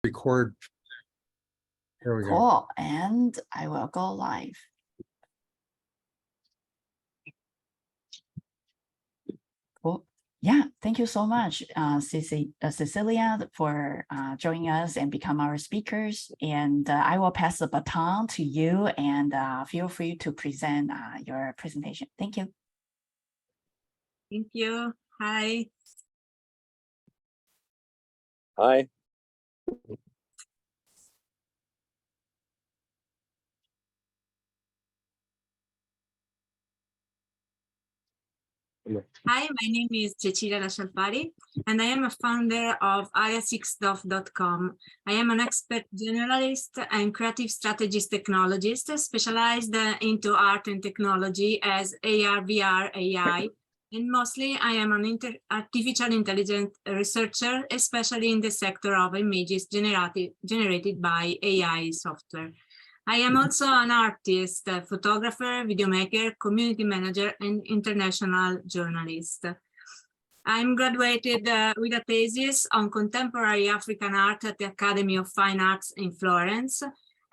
record. Here we go. Cool. And I will go live. Cool. Yeah, thank you so much, Cecilia, for joining us and become our speakers. And I will pass the baton to you, and feel free to present your presentation. Thank you. Thank you. Hi. Hi. Hi, my name is Cecilia Lascialfari, and I am a founder of area6dof.com. I am an expert generalist and creative strategist technologist specialized into art and technology as AR, VR, AI, and mostly I am an artificial intelligence researcher, especially in the sector of images generated by AI software. I am also an artist, a photographer, videomaker, community manager, and international journalist. I'm graduated with a thesis on contemporary African art at the Academy of Fine Arts in Florence,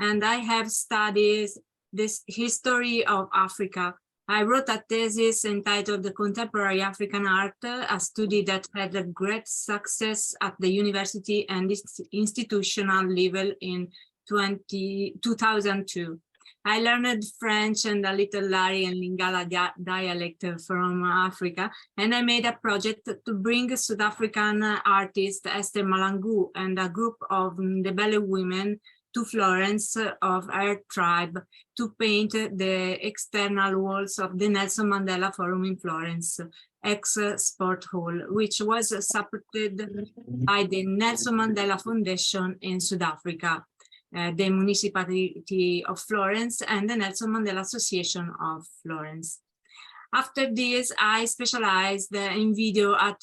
and I have studied this history of Africa. I wrote a thesis entitled The Contemporary African Art, a study that had a great success at the university and institutional level in 2002. I learned French and a little Lari and Lingala dialect from Africa, and I made a project to bring South African artist Esther Malangu and a group of Ndebele women to Florence of her tribe to paint the external walls of the Nelson Mandela Forum in Florence, ex-sport hall, which was supported by the Nelson Mandela Foundation in South Africa, the municipality of Florence, and the Nelson Mandela Association of Florence. After this, I specialized in video at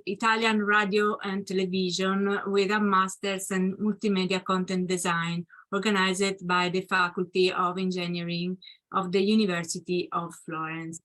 Italian radio and television with a master's in multimedia content design organized by the Faculty of Engineering of the University of Florence.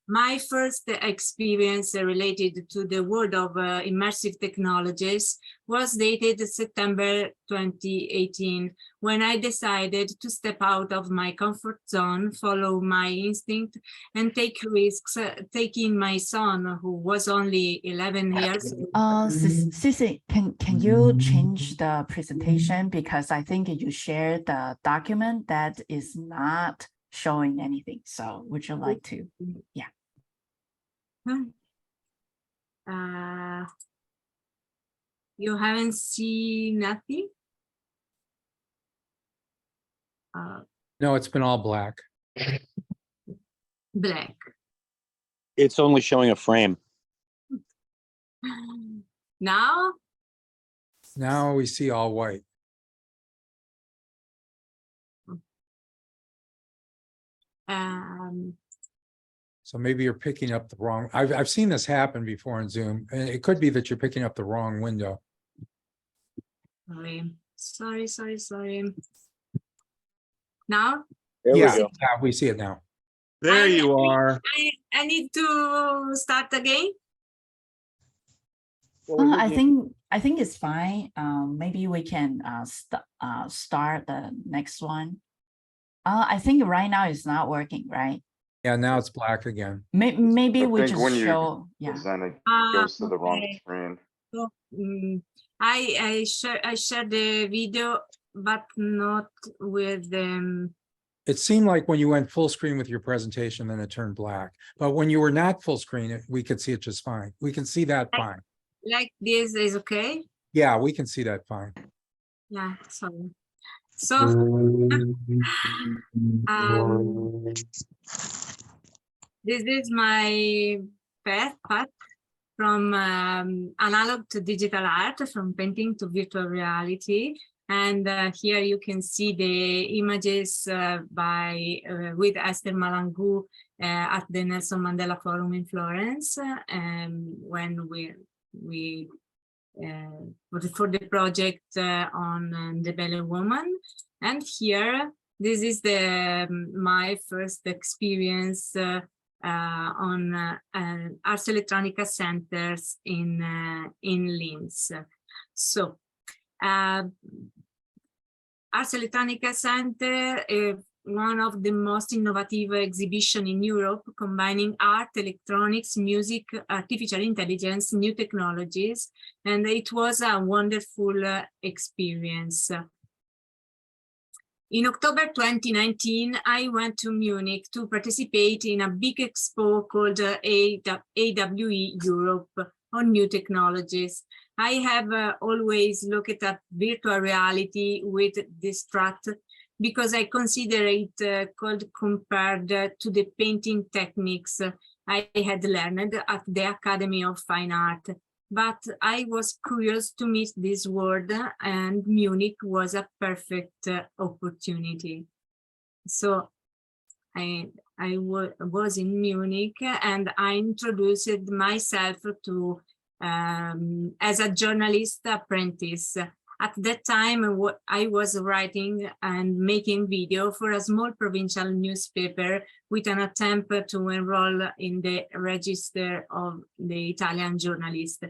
My first experience related to the world of immersive technologies was dated September 2018, when I decided to step out of my comfort zone, follow my instinct, and take risks, taking my son, who was only 11 years old. Cici, can you change the presentation? Because I think you shared the document that is not showing anything. So would you like to? Yeah. You haven't seen nothing? No, it's been all black. Black. It's only showing a frame. Now? Now we see all white. So maybe you're picking up the wrong. I've seen this happen before in Zoom, and it could be that you're picking up the wrong window. Sorry. Now? There Yeah, we go. yeah, we see it now. There you are. I need to start again. Well, I think it's fine. Maybe we can start the next one. I think right now it's not working, right? Yeah, now it's black again. Maybe we think just when you show, yeah. Then it goes to the wrong screen. So, I share the video, but not with them. It seemed like when you went full screen with your presentation, then it turned black. But when you were not full screen, we could see it just fine. We can see that fine. Like this is okay? Yeah, we can see that fine. Yeah, sorry. So, this is my path from analog to digital art, from painting to virtual reality. And here you can see the images with Esther Malangu at the Nelson Mandela Forum in Florence, when we for the project on the Ndebele woman. And here, this is my first experience on Ars Electronica centers in Linz. So Ars Electronica Center, one of the most innovative exhibition in Europe, combining art, electronics, music, artificial intelligence, new technologies, and it was a wonderful experience. In October 2019, I went to Munich to participate in a big expo called AWE Europe on new technologies. I have always looked at virtual reality with distrust because I consider it could compared to the painting techniques I had learned at the Academy of Fine Art. But I was curious to meet this world, and Munich was a perfect opportunity. So I was in Munich, and I introduced myself to as a journalist apprentice. At that time, I was writing and making video for a small provincial newspaper with an attempt to enroll in the register of the Italian journalist.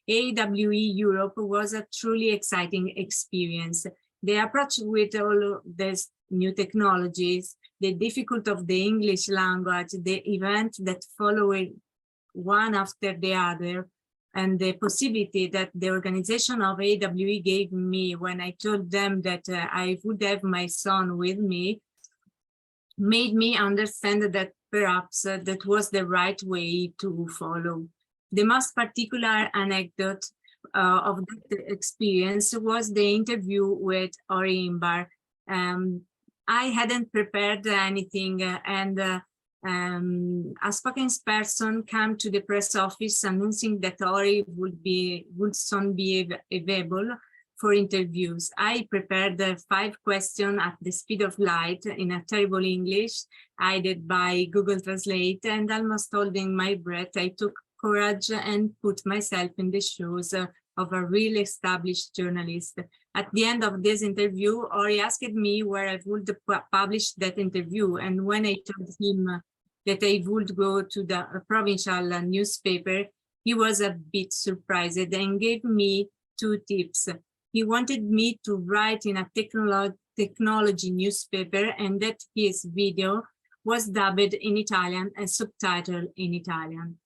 AWE Europe was a truly exciting experience. The approach with all these new technologies, the difficulty of the English language, the event that followed one after the other, and the possibility that the organization of AWE gave me when I told them that I would have my son with me, made me understand that perhaps that was the right way to follow. The most particular anecdote of that experience was the interview with Ori Imbar. I hadn't prepared anything, and a spokesperson came to the press office announcing that Ori would soon be available for interviews. I prepared 5 questions at the speed of light in a terrible English, aided by Google Translate, and almost holding my breath, I took courage and put myself in the shoes of a really established journalist. At the end of this interview, Ori asked me where I would publish that interview, and when I told him that I would go to the provincial newspaper, he was a bit surprised and gave me 2 tips. He wanted me to write in a technology newspaper, and that his video was dubbed in Italian and subtitled in Italian.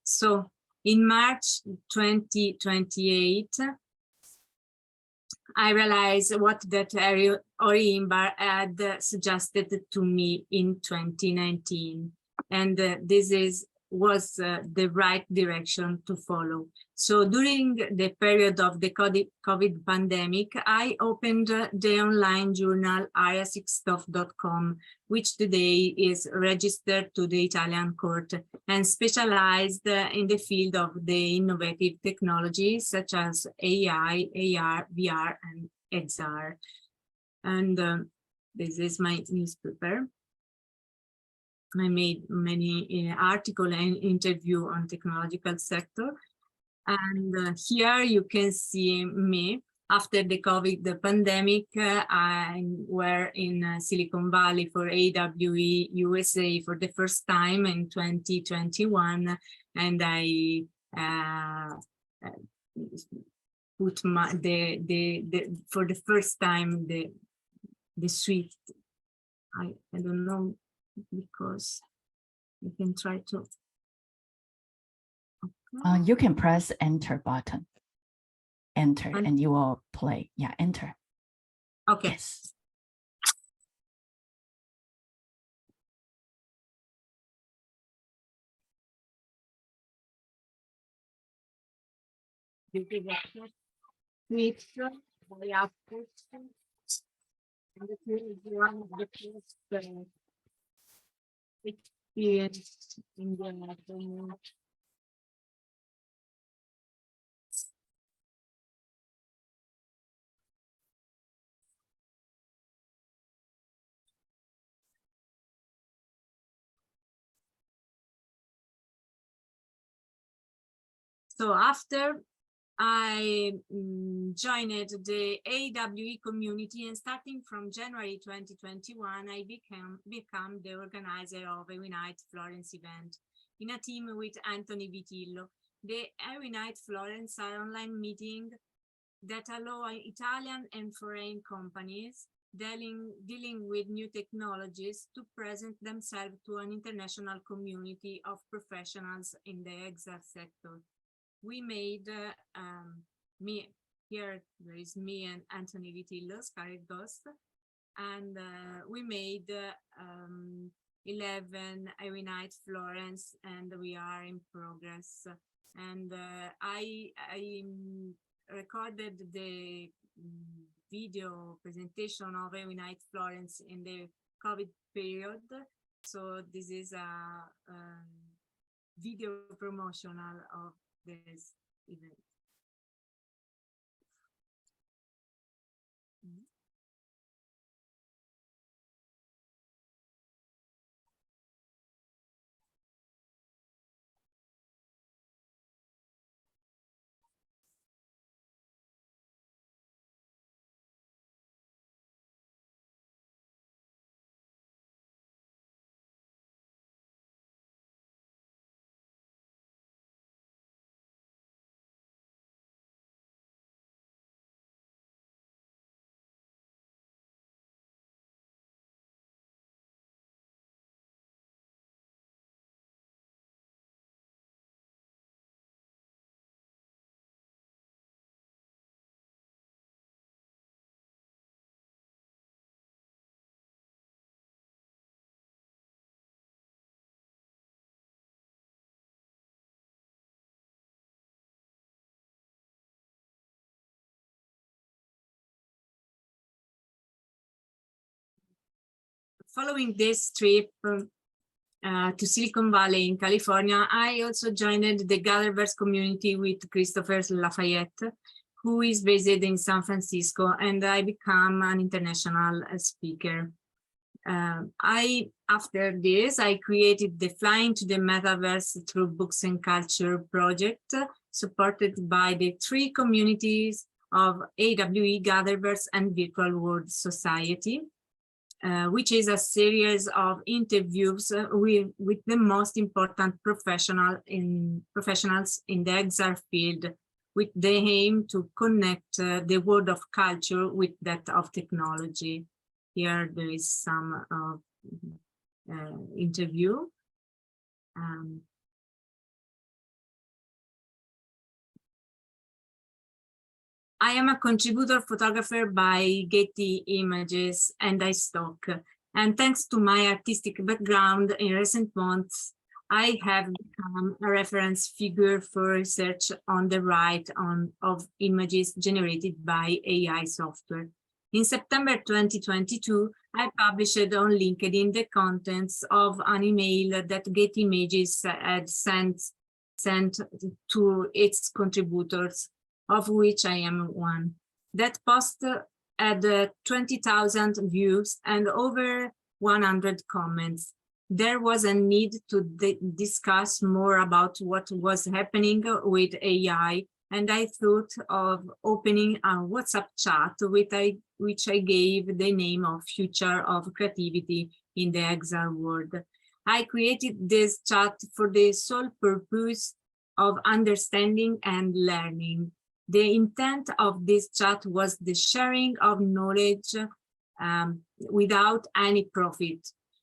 So in March 2028, I realized what that Ori Imbar had suggested to me in 2019, and this was the right direction to follow. So during the period of the COVID pandemic, I opened the online journal ariasixstuff.com, which today is registered to the Italian court and specialized in the field of the innovative technologies such as AI, AR, VR, and XR. And this is my newspaper. I made many articles and interviews on technological sector. And here you can see me after the COVID pandemic. I were in Silicon Valley for AWE USA for the first time in 2021, and I put my for the first time the suite. I don't know, because you can try to. Okay. You can press enter button. Enter, and you will play. Yeah, enter. Okay. Yes. Experience in the So after I joined the AWE community, and starting from January 2021, I became the organizer of AWE Nite Florence event in a team with Anthony Vitillo. The AWE Nite Florence are online meeting that allow Italian and foreign companies dealing with new technologies to present themselves to an international community of professionals in the XR sector. We made here there is me and Anthony Vitillo, Scarlet Ghost, and we made 11 AWE Nite Florence, and we are in progress. And I recorded the video presentation of AWE Nite Florence in the COVID period. So this is a video promotional of this event. Following this trip to Silicon Valley in California, I also joined the Gatherverse community with Christopher Lafayette, who is based in San Francisco, and I become an international speaker. After this, I created the Flying to the Metaverse Through Books and Culture project, supported by the 3 communities of AWE, Gatherverse, and Virtual World Society. Which is a series of interviews with the most important professionals in the XR field, with the aim to connect the world of culture with that of technology. Here there is some interview. I am a contributor photographer by Getty Images and iStock. And thanks to my artistic background in recent months, I have become a reference figure for research on the right of images generated by AI software. In September 2022, I published on LinkedIn the contents of an email that Getty Images had sent to its contributors, of which I am one. That post had 20,000 views and over 100 comments. There was a need to discuss more about what was happening with AI, and I thought of opening a WhatsApp chat which I gave the name of Future of Creativity in the XR World. I created this chat for the sole purpose of understanding and learning. The intent of this chat was the sharing of knowledge without any profit.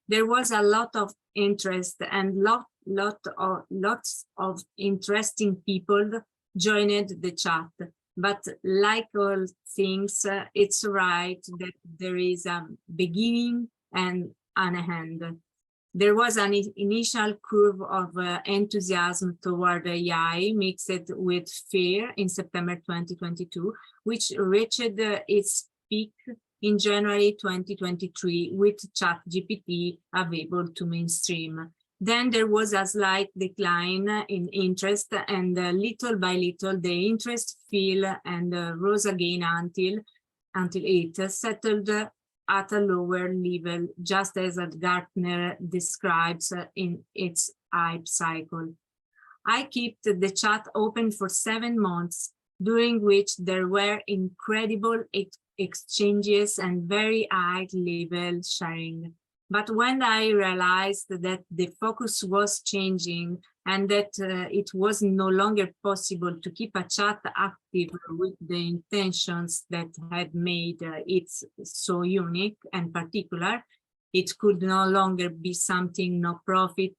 There was a lot of interest and lots of interesting people joined the chat. But like all things, it's right that there is a beginning and an end. There was an initial curve of enthusiasm toward AI mixed with fear in September 2022, which reached its peak in January 2023 with ChatGPT available to mainstream. Then there was a slight decline in interest, and little by little the interest fell and rose again until it settled at a lower level, just as Gartner describes in its hype cycle. I kept the chat open for 7 months, during which there were incredible exchanges and very high level sharing. But when I realized that the focus was changing, and that it was no longer possible to keep a chat active with the intentions that had made it so unique and particular. It could no longer be something no profit.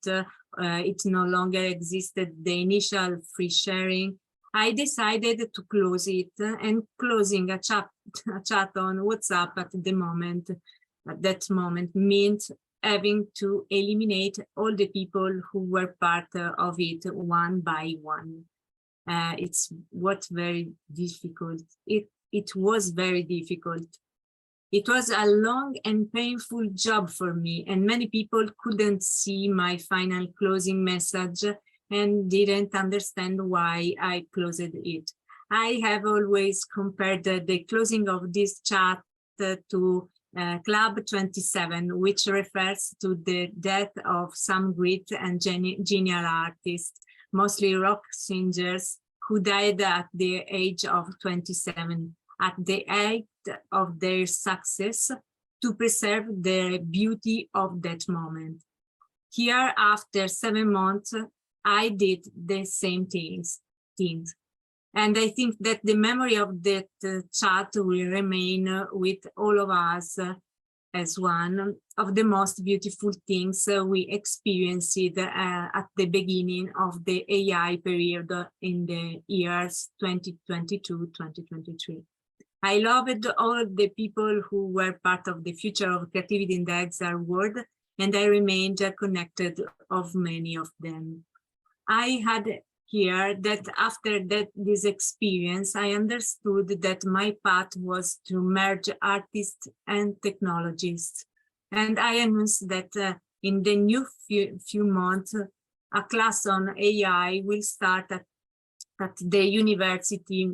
It no longer existed the initial free sharing. I decided to close it, and closing a chat on WhatsApp at that moment meant having to eliminate all the people who were part of it one by one. It's very difficult. It was very difficult. It was a long and painful job for me, and many people couldn't see my final closing message and didn't understand why I closed it. I have always compared the closing of this chat to Club 27, which refers to the death of some great and genial artists, mostly rock singers, who died at the age of 27, at the height of their success, to preserve the beauty of that moment. Here, after 7 months, I did the same things. And I think that the memory of that chat will remain with all of us as one of the most beautiful things we experienced at the beginning of the AI period in the years 2022-2023. I loved all the people who were part of the future of creativity in the XR world, and I remained connected of many of them. I had here that after this experience, I understood that my path was to merge artists and technologists. And I announced that in the new few months, a class on AI will start at the University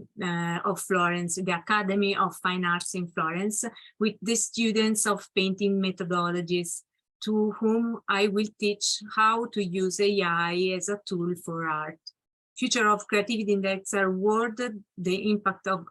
of Florence, the Academy of Fine Arts in Florence, with the students of painting methodologies, to whom I will teach how to use AI as a tool for art. Future of creativity in the XR world, the impact of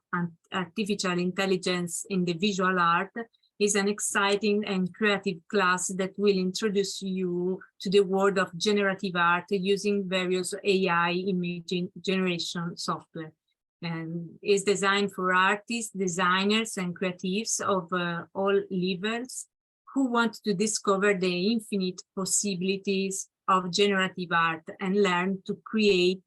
artificial intelligence in the visual art, is an exciting and creative class that will introduce you to the world of generative art using various AI image generation software, and is designed for artists, designers, and creatives of all levels who want to discover the infinite possibilities of generative art and learn to create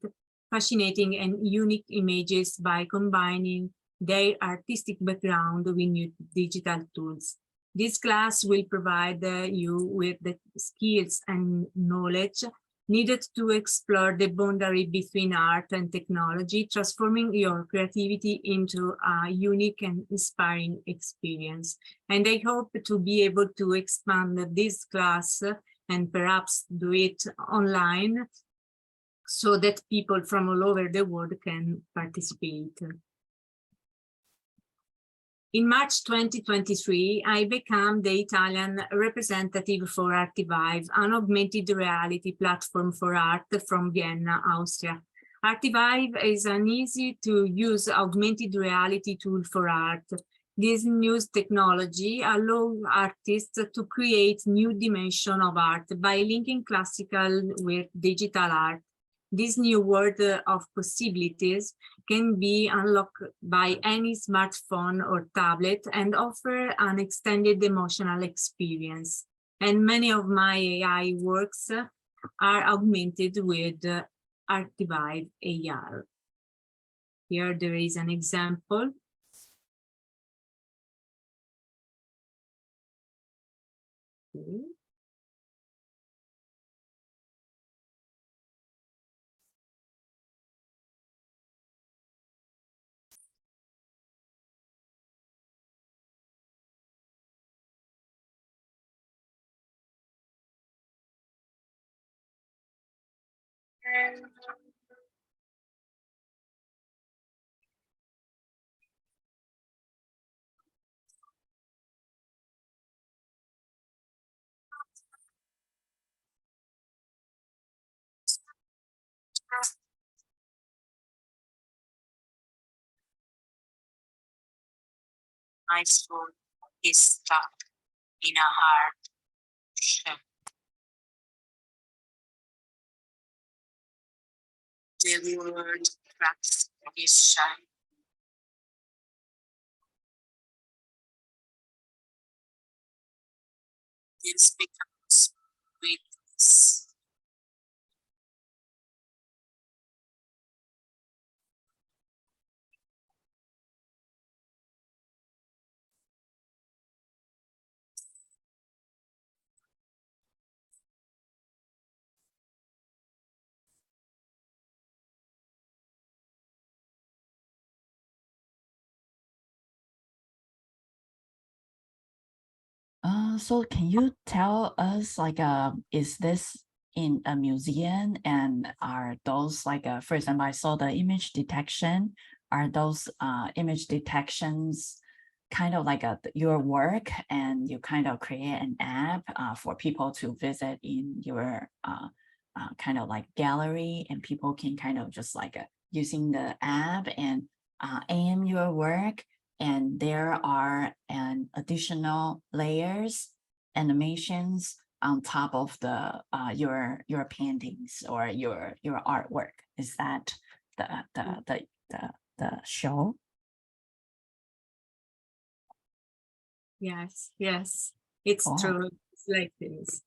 fascinating and unique images by combining their artistic background with new digital tools. This class will provide you with the skills and knowledge needed to explore the boundary between art and technology, transforming your creativity into a unique and inspiring experience. And I hope to be able to expand this class and perhaps do it online so that people from all over the world can participate. In March 2023, I became the Italian representative for Artivive, an augmented reality platform for art from Vienna, Austria. Artivive is an easy-to-use augmented reality tool for art. This new technology allows artists to create new dimensions of art by linking classical with digital art. This new world of possibilities can be unlocked by any smartphone or tablet and offer an extended emotional experience. And many of my AI works are augmented with Artivive AR. Here there is an example. Okay. My soul is stuck in a hard shell. the word transformation. This becomes weakness. So can you tell us like is this in a museum, and are those like for example, I saw the image detection, are those image detections kind of like your work, and you kind of create an app for people to visit in your kind of like gallery, and people can kind of just like using the app and aim your work, and there are an additional layers, animations on top of the your paintings or your artwork. Is that the show? Yes, yes, it's Cool. true. It's like this.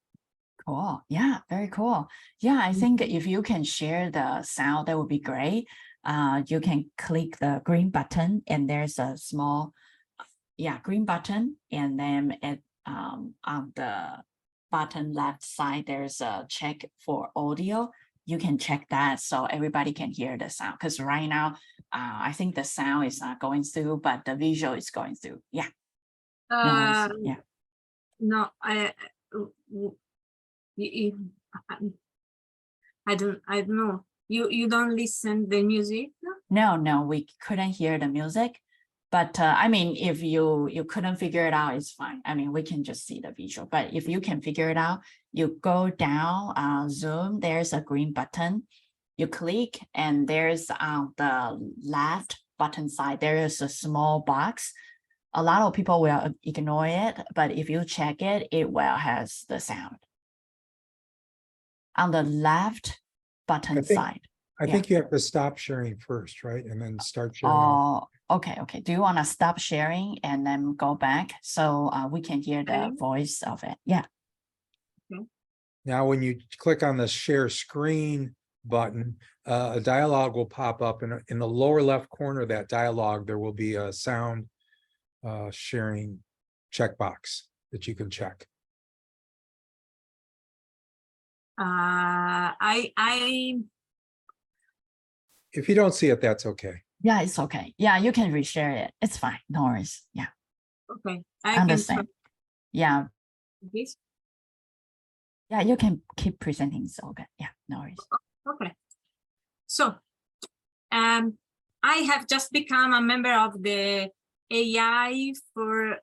Cool. Yeah, very cool. Yeah, I think if you can share the sound, that would be great. You can click the green button, and there's a small, green button, and then on the bottom left side, there's a check for audio. You can check that so everybody can hear the sound. Because right now, I think the sound is not going through, but the visual is going through. Yeah. Yeah. No, I don't know. You don't listen the music? No, we couldn't hear the music. But I mean, if you couldn't figure it out, it's fine. I mean, we can just see the visual. But if you can figure it out, you go down, Zoom, there's a green button. You click, and there's on the left button side, there is a small box. A lot of people will ignore it, but if you check it, it will has the sound. On the left button side. I think you have to stop sharing first, right? And then start sharing. Oh, okay. Do you want to stop sharing and then go back so we can hear the voice of it? Yeah. Okay. Now, when you click on the share screen button, a dialog will pop up, and in the lower left corner of that dialog, there will be a sound sharing checkbox that you can check. If you don't see it, that's okay. Yeah, it's okay. Yeah, you can reshare it. It's fine. No worries. Yeah. Okay. I understand. Yeah. This? Yeah, you can keep presenting. So okay. Yeah, no worries. Okay. So, I have just become a member of the AI for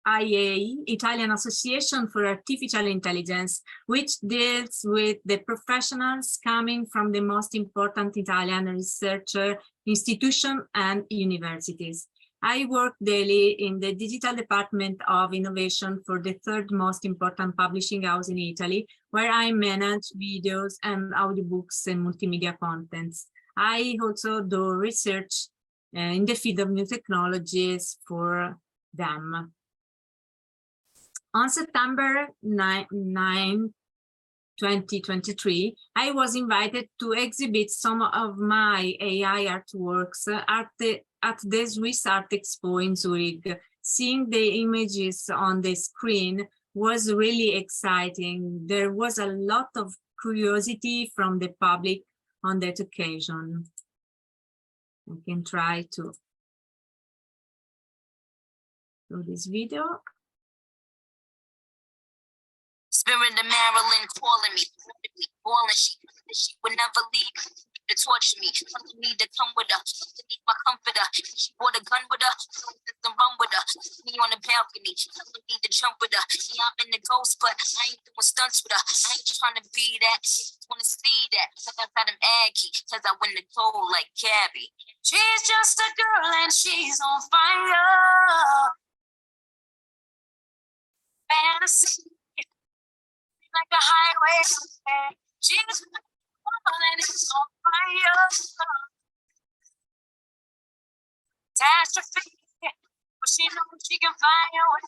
IAE, Italian Association for Artificial Intelligence, which deals with the professionals coming from the most important Italian researcher institutions and universities. I work daily in the digital department of innovation for the third most important publishing house in Italy, where I manage videos and audiobooks and multimedia contents. I also do research in the field of new technologies for them. On September 9, 2023, I was invited to exhibit some of my AI artworks at the Swiss Art Expo in Zurich. Seeing the images on the screen was really exciting. There was a lot of curiosity from the public on that occasion. I can try to do this video. Spirit of Maryland calling me, calling she would never leave to torture me, telling me to come with her, to need my comforter. She brought a gun with her, and run with her. Me on the balcony, telling me to jump with her. Yeah, I'm in the ghost, but I ain't doing stunts with her. I ain't trying to be that, just wanna see that. Cause I got him Aggie, cause I win the gold like Gabby. She's just a girl and she's on fire. Fantasy. Like a highway, she's planet is on fire. Catastrophe, but she knows she can fly away.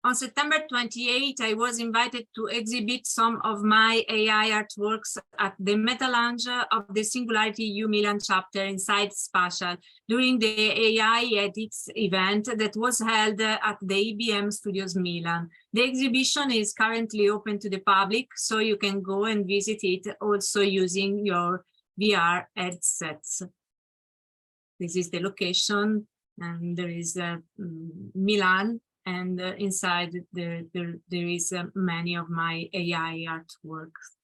On September 28, I was invited to exhibit some of my AI artworks at the Meta Lounge of the Singularity U Milan chapter inside Spatial during the AI Ethics event that was held at the IBM Studios Milan. The exhibition is currently open to the public, so you can go and visit it also using your VR headsets. This is the location, and there is Milan. And inside there is many of my AI artworks.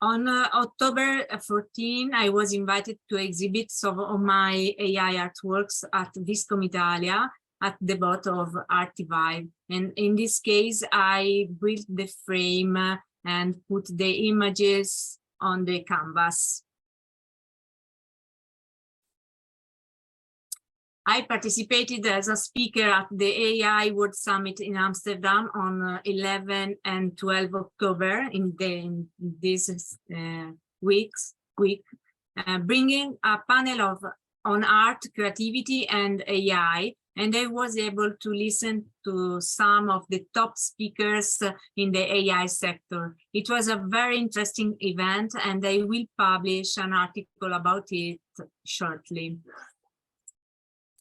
On October 14, I was invited to exhibit some of my AI artworks at Viscom Italia at the booth of Artivive. And in this case, I built the frame and put the images on the canvas. I participated as a speaker at the AI World Summit in Amsterdam on 11 and 12 October in this week, bringing a panel on art, creativity, and AI. And I was able to listen to some of the top speakers in the AI sector. It was a very interesting event, and I will publish an article about it shortly.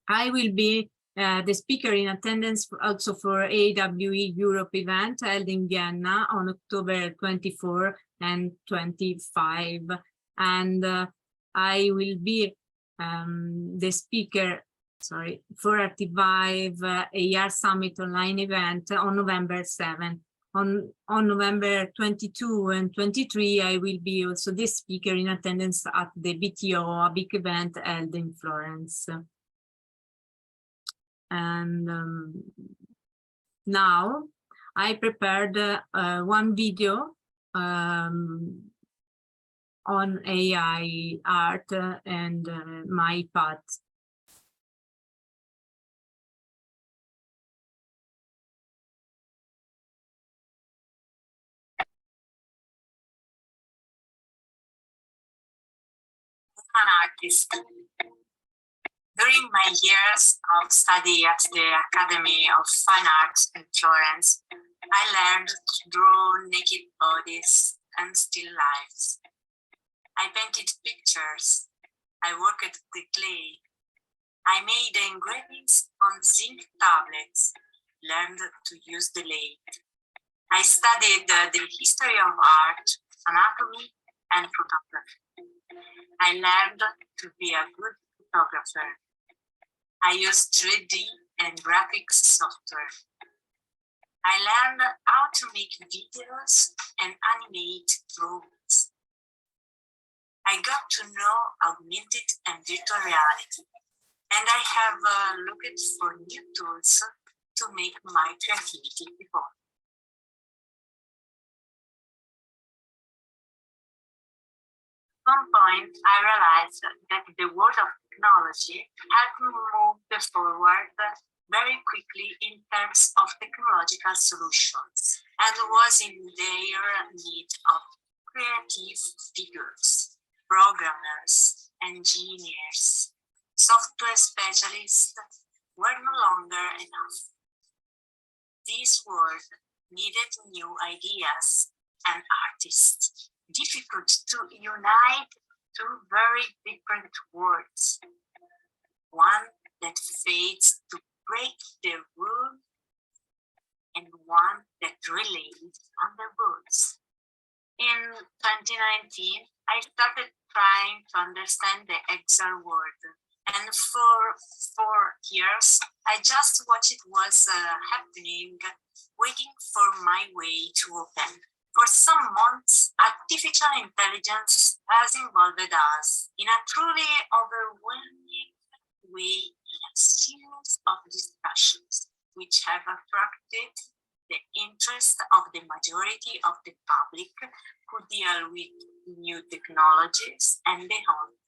I will be the speaker in attendance also for AWE Europe event held in Vienna on October 24 and 25. And I will be the speaker, for Artivive AR Summit online event on November 7. On November 22 and 23, I will be also the speaker in attendance at the BTO, a big event held in Florence. And now I prepared one video on AI art and my path. An artist. During my years of study at the Academy of Fine Arts in Florence, I learned to draw naked bodies and still lifes. I painted pictures. I worked the clay. I made engravings on zinc tablets, learned to use the lathe. I studied the history of art, anatomy, and photography. I learned to be a good photographer. I used 3D and graphics software. I learned how to make videos and animate drawings. I got to know augmented and virtual reality, and I have looked for new tools to make my creativity evolve. At some point, I realized that the world of technology had moved forward very quickly in terms of technological solutions and was in their need of creative figures, programmers, engineers, software specialists were no longer enough. This world needed new ideas and artists, difficult to unite two very different worlds. One that fades to break the rule, and one that relays on the rules. In 2019, I started trying to understand the XR world And for 4 years, I just watched it was happening, waiting for my way to open. For some months, artificial intelligence has involved us in a truly overwhelming way in a series of discussions which have attracted the interest of the majority of the public who deal with new technologies and beyond.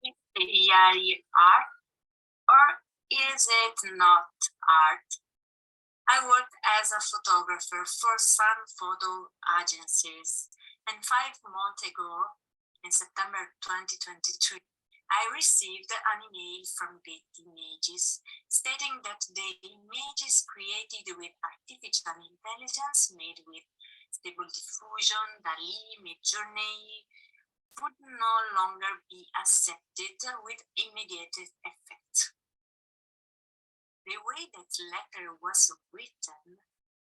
Is AI art, or is it not art? I worked as a photographer for some photo agencies, and 5 months ago, in September 2023, I received an email from Getty Images stating that the images created with artificial intelligence made with Stable Diffusion, DALL-E, Midjourney would no longer be accepted with immediate effect. The way that letter was written,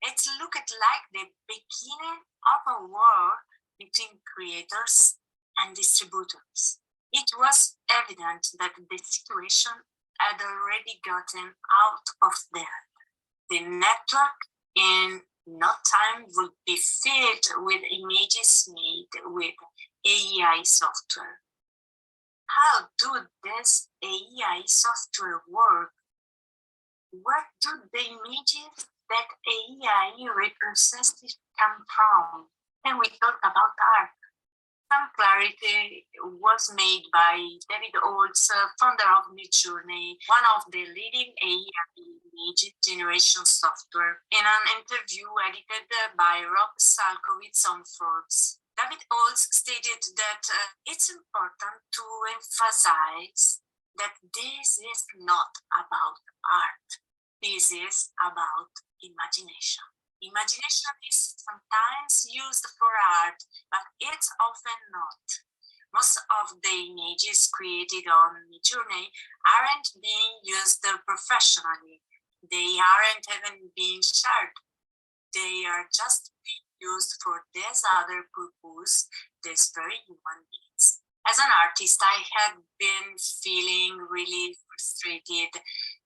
it looked like the beginning of a war between creators and distributors. It was evident that the situation had already gotten out of hand. The network in no time would be filled with images made with AI software. How do this AI software work? Where do the images that AI represents come from? And we talk about art. Some clarity was made by David Olds, founder of Midjourney, one of the leading AI image generation software, in an interview edited by Rob Salkowitz on Forbes. David Olds stated that it's important to emphasize that this is not about art. This is about imagination. Imagination is sometimes used for art, but it's often not. Most of the images created on Midjourney aren't being used professionally. They aren't even being shared. They are just being used for this other purpose, these very human beings. As an artist, I had been feeling really frustrated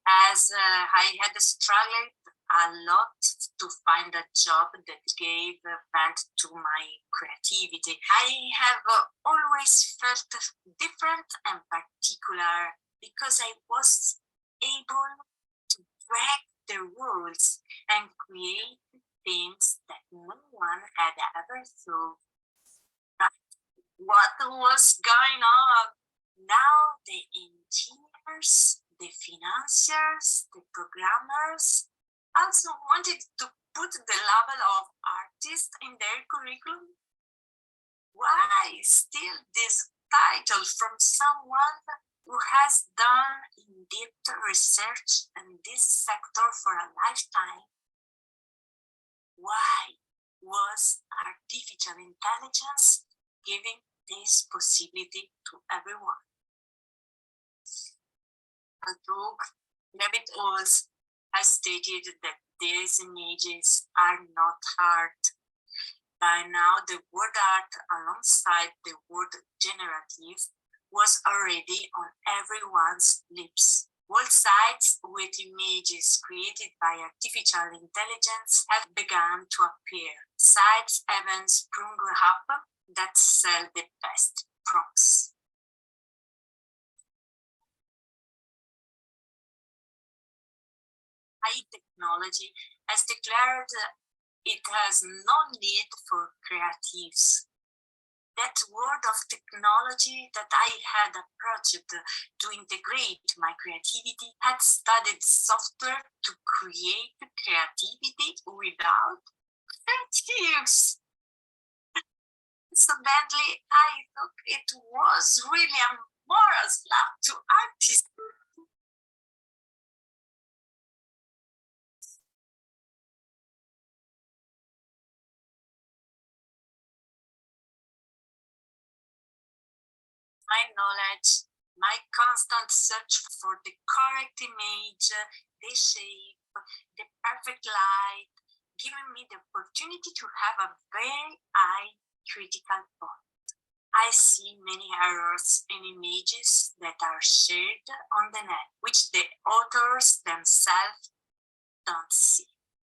as I had struggled a lot to find a job that gave vent to my creativity. I have always felt different and particular because I was able to break the rules and create things that no one had ever thought. But what was going on? Now the engineers, the financiers, the programmers also wanted to put the label of artist in their curriculum. Why steal this title from someone who has done in-depth research in this sector for a lifetime? Why was artificial intelligence giving this possibility to everyone? Although David Olds has stated that these images are not art, by now the word art alongside the word generative was already on everyone's lips. Websites with images created by artificial intelligence have begun to appear. Sites even sprung up that sell the best prompts. AI technology has declared it has no need for creatives. That word of technology that I had approached to integrate my creativity had studied software to create creativity without creatives. Suddenly, I thought it was really a moral slap to artists. My knowledge, my constant search for the correct image, the shape, the perfect light, giving me the opportunity to have a very eye critical point. I see many errors in images that are shared on the net, which the authors themselves don't see.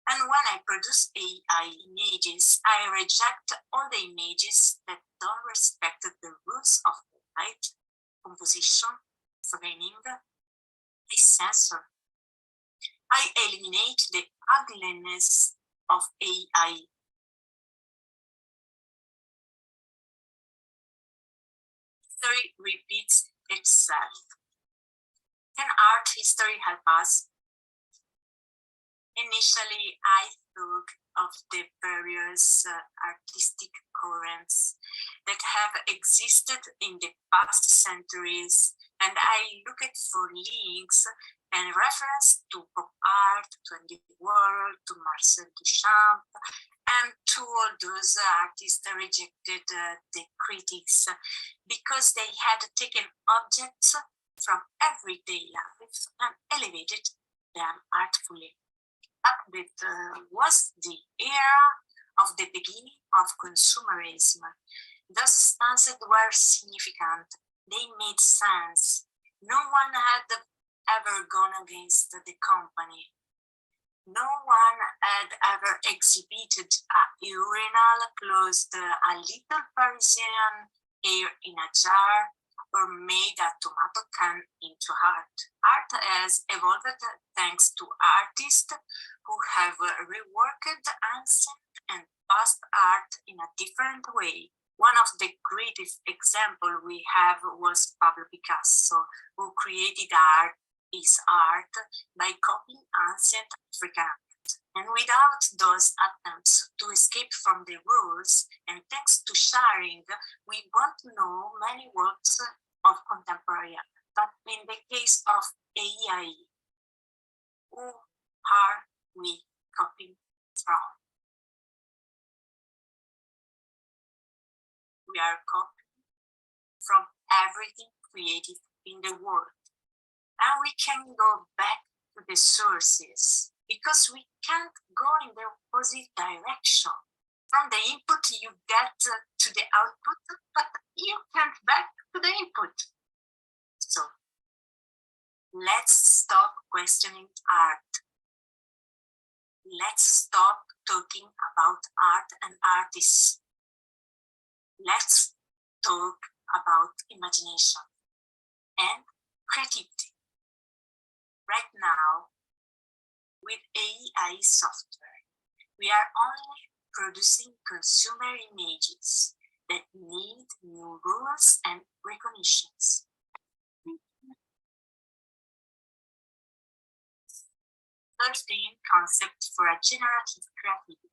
And when I produce AI images, I reject all the images that don't respect the rules of light, composition, framing, the sensor. I eliminate the ugliness of AI. History repeats itself. Can art history help us? Initially, I thought of the various artistic currents that have existed in the past centuries, and I looked for links and reference to pop art, to Andy Warhol, to Marcel Duchamp, and to all those artists that rejected the critics because they had taken objects from everyday life and elevated them artfully. That was the era of the beginning of consumerism. Those stances were significant. They made sense. No one had ever gone against the company. No one had ever exhibited a urinal closed a little Parisian air in a jar or made a tomato can into art. Art has evolved thanks to artists who have reworked ancient and past art in a different way. One of the greatest examples we have was Pablo Picasso, who created his art by copying ancient African art. And without those attempts to escape from the rules, and thanks to sharing, we won't know many works of contemporary art. But in the case of AI, who are we copying from? We are copying from everything created in the world. And we can go back to the sources because we can't go in the opposite direction. From the input, you get to the output, but you can't back to the input. So let's stop questioning art. Let's stop talking about art and artists. Let's talk about imagination and creativity. Right now, with AI software, we are only producing consumer images that need new rules and recognitions. 13 concepts for a generative creativity.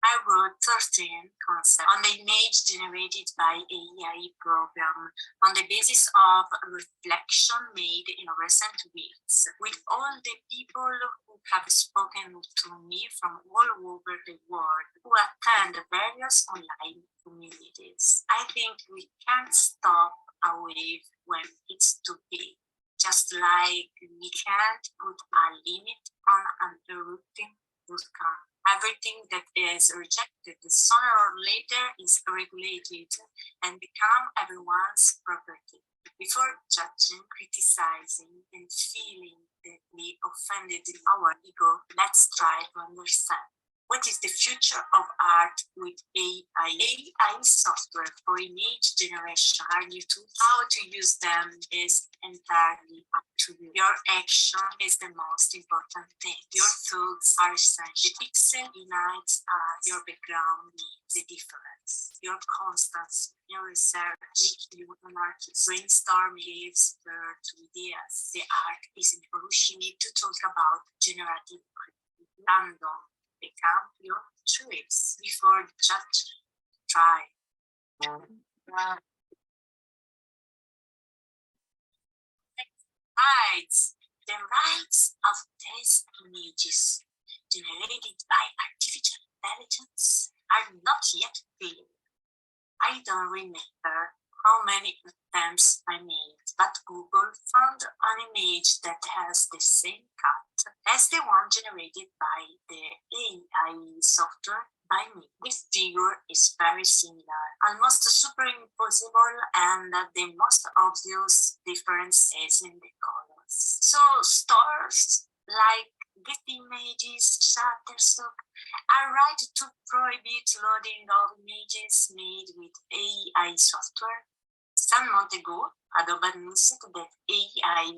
I wrote 13 concepts on the image generated by AI program on the basis of reflection made in recent weeks with all the people who have spoken to me from all over the world who attend various online communities. I think we can't stop a wave when it's too big, just like we can't put a limit on an erupting volcano. Everything that is rejected sooner or later is regulated and become everyone's property. Before judging, criticizing, and feeling that we offended our ego, let's try to understand what is the future of art with AI. AI software for image generation are new tools. How to use them is entirely up to you. Your action is the most important thing. Your tools are essential. The pixel unites your background needs the difference. Your constance, your research make you an artist. Brainstorm gives birth to ideas. The art is an evolution. You need to talk about generative creativity. Random. Become your choice before judging. Try. Rights. The rights of these images generated by artificial intelligence are not yet clear. I don't remember how many attempts I made, but Google found an image that has the same cut as the one generated by the AI software by me. This figure is very similar, almost superimposable, and the most obvious difference is in the colors. So stores like Get Images, Shutterstock are right to prohibit loading of images made with AI software. Some months ago, Adobe announced that AI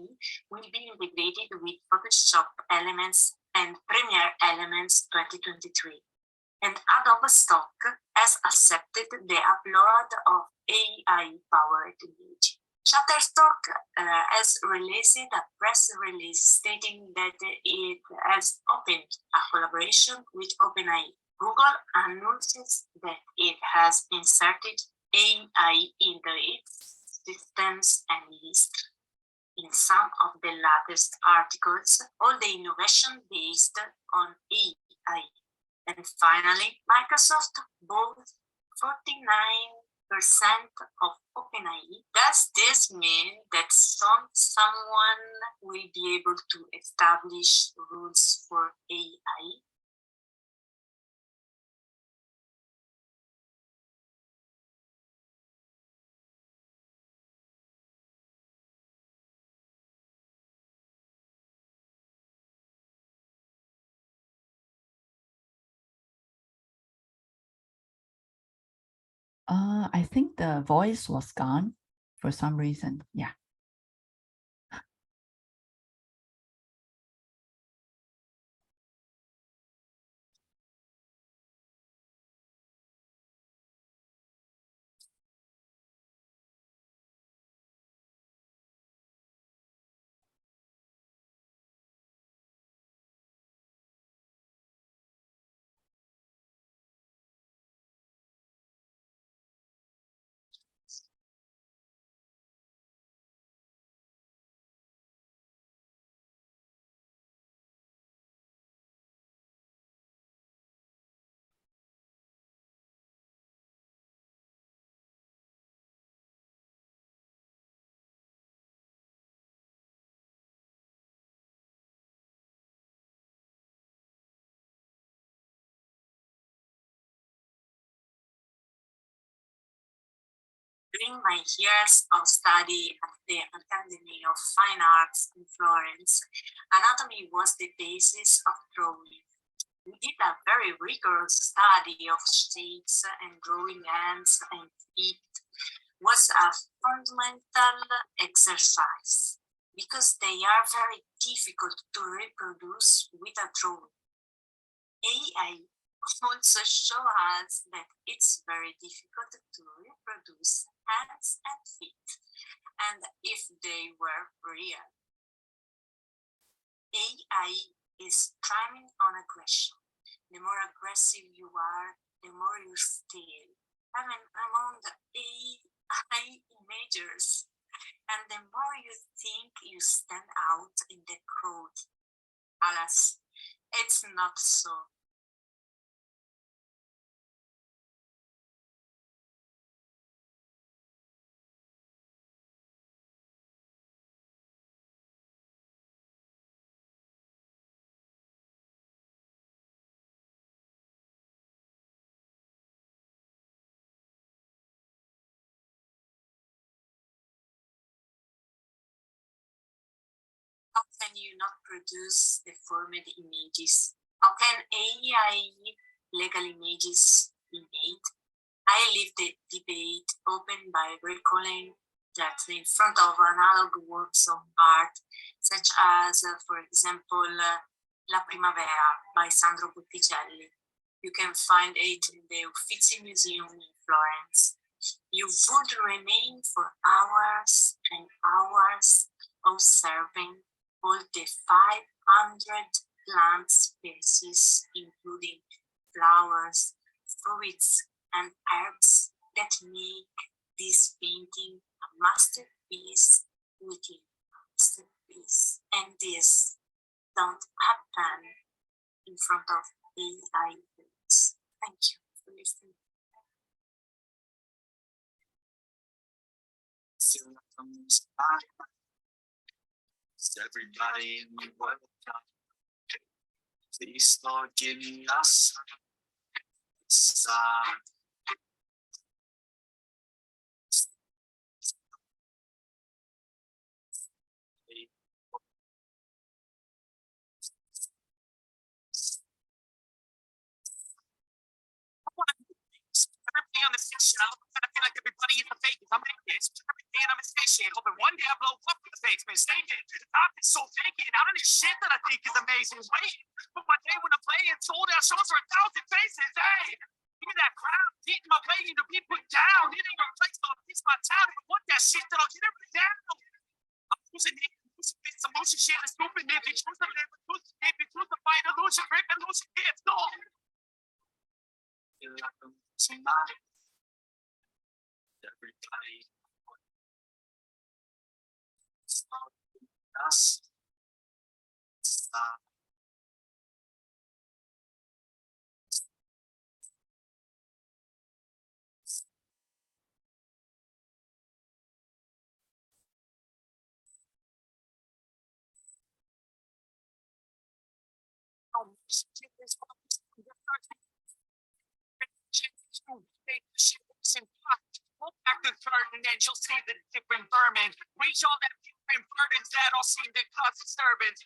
will be integrated with Photoshop Elements and Premiere Elements 2023. And Adobe Stock has accepted the upload of AI-powered image. Shutterstock has released a press release stating that it has opened a collaboration with OpenAI. Google announces that it has inserted AI into its systems and lists in some of the latest articles, all the innovation based on AI. And finally, Microsoft bought 49% of OpenAI. Does this mean that someone will be able to establish rules for AI? I think the voice was gone for some reason. Yeah. During my years of study at the Academy of Fine Arts in Florence, anatomy was the basis of drawing. We did a very rigorous study of shapes, and drawing hands and feet was a fundamental exercise because they are very difficult to reproduce with a drawing. AI also show us that it's very difficult to reproduce hands and feet, and if they were real. AI is thriving on aggression. The more aggressive you are, the more you steal, even among the AI imagers, and the more you think you stand out in the crowd. Alas, it's not so. How can you not produce deformed images? How can AI legal images be made? I leave the debate open by recalling that in front of analog works of art, such as, for example, La Primavera by Sandro Botticelli, you can find it in the Uffizi Museum in Florence. You would remain for hours and hours observing all the 500 plant species, including flowers, fruits, and herbs that make this painting a masterpiece within a masterpiece. And this don't happen in front of AI tools. Thank you for listening. Everybody in the world. sto ghiacciando. Everybody on the station, I feel like everybody in the fake. I'm in this every day and I'm a station, hoping one day I blow up in the basement. Statement, I've been so vacant. I don't need shit that I think is amazing. Waiting for my day when I'm playing, sold out shows for 1,000 faces. Hey, hear that crowd getting my way to be put down. It ain't gonna place on it's my town. I want that shit that'll get everybody down. I'm losing it. Some motion shit is stupid. If you choose to live, if you choose to fight, illusion, rip, illusion, it's all. Tonight, everybody stop us. Stop. Pull back the curtain and you'll see the different vermin. Reach all that different burdens that all seem to cause disturbance.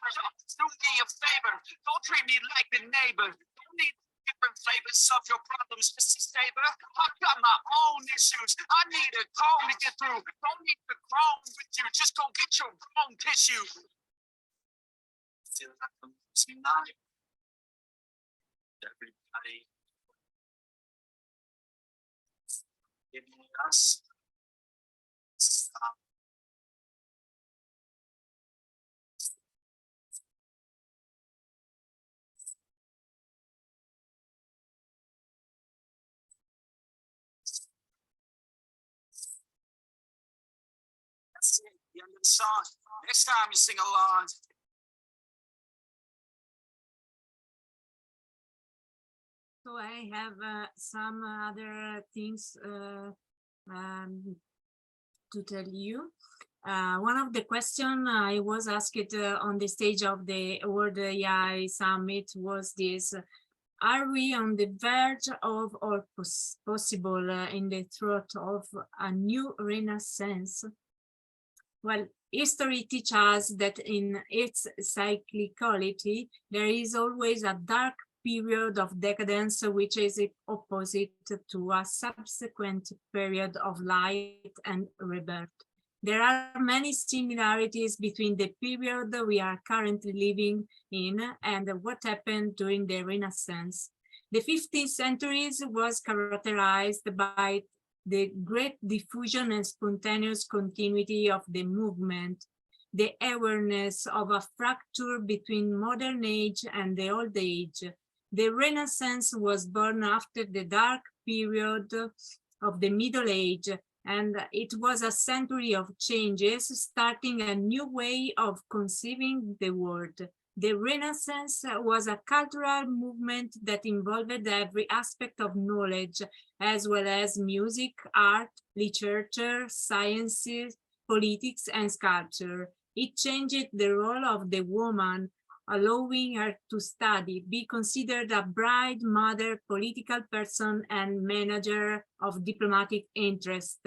Do me a favor, don't treat me like a neighbor. Don't need different flavors of your problems just to savor. I've got my own issues. I need a comb to get through. Don't need the chrome with you. Just go get your own tissue. Feel like I'm losing life. Everybody. Giving us stop. That's it, the end of the song. Next time you sing along. So I have some other things to tell you. One of the questions I was asked on the stage of the World AI Summit was this: are we on the verge of, or possible in the throes of, a new renaissance? Well, history teaches us that in its cyclicality, there is always a dark period of decadence, which is opposite to a subsequent period of light and rebirth. There are many similarities between the period we are currently living in and what happened during the Renaissance. The 15th century was characterized by the great diffusion and spontaneous continuity of the movement, the awareness of a fracture between modern age and the old age. The Renaissance was born after the dark period of the Middle Age, and it was a century of changes, starting a new way of conceiving the world. The Renaissance was a cultural movement that involved every aspect of knowledge, as well as music, art, literature, sciences, politics, and sculpture. It changed the role of the woman, allowing her to study, be considered a bride, mother, political person, and manager of diplomatic interest.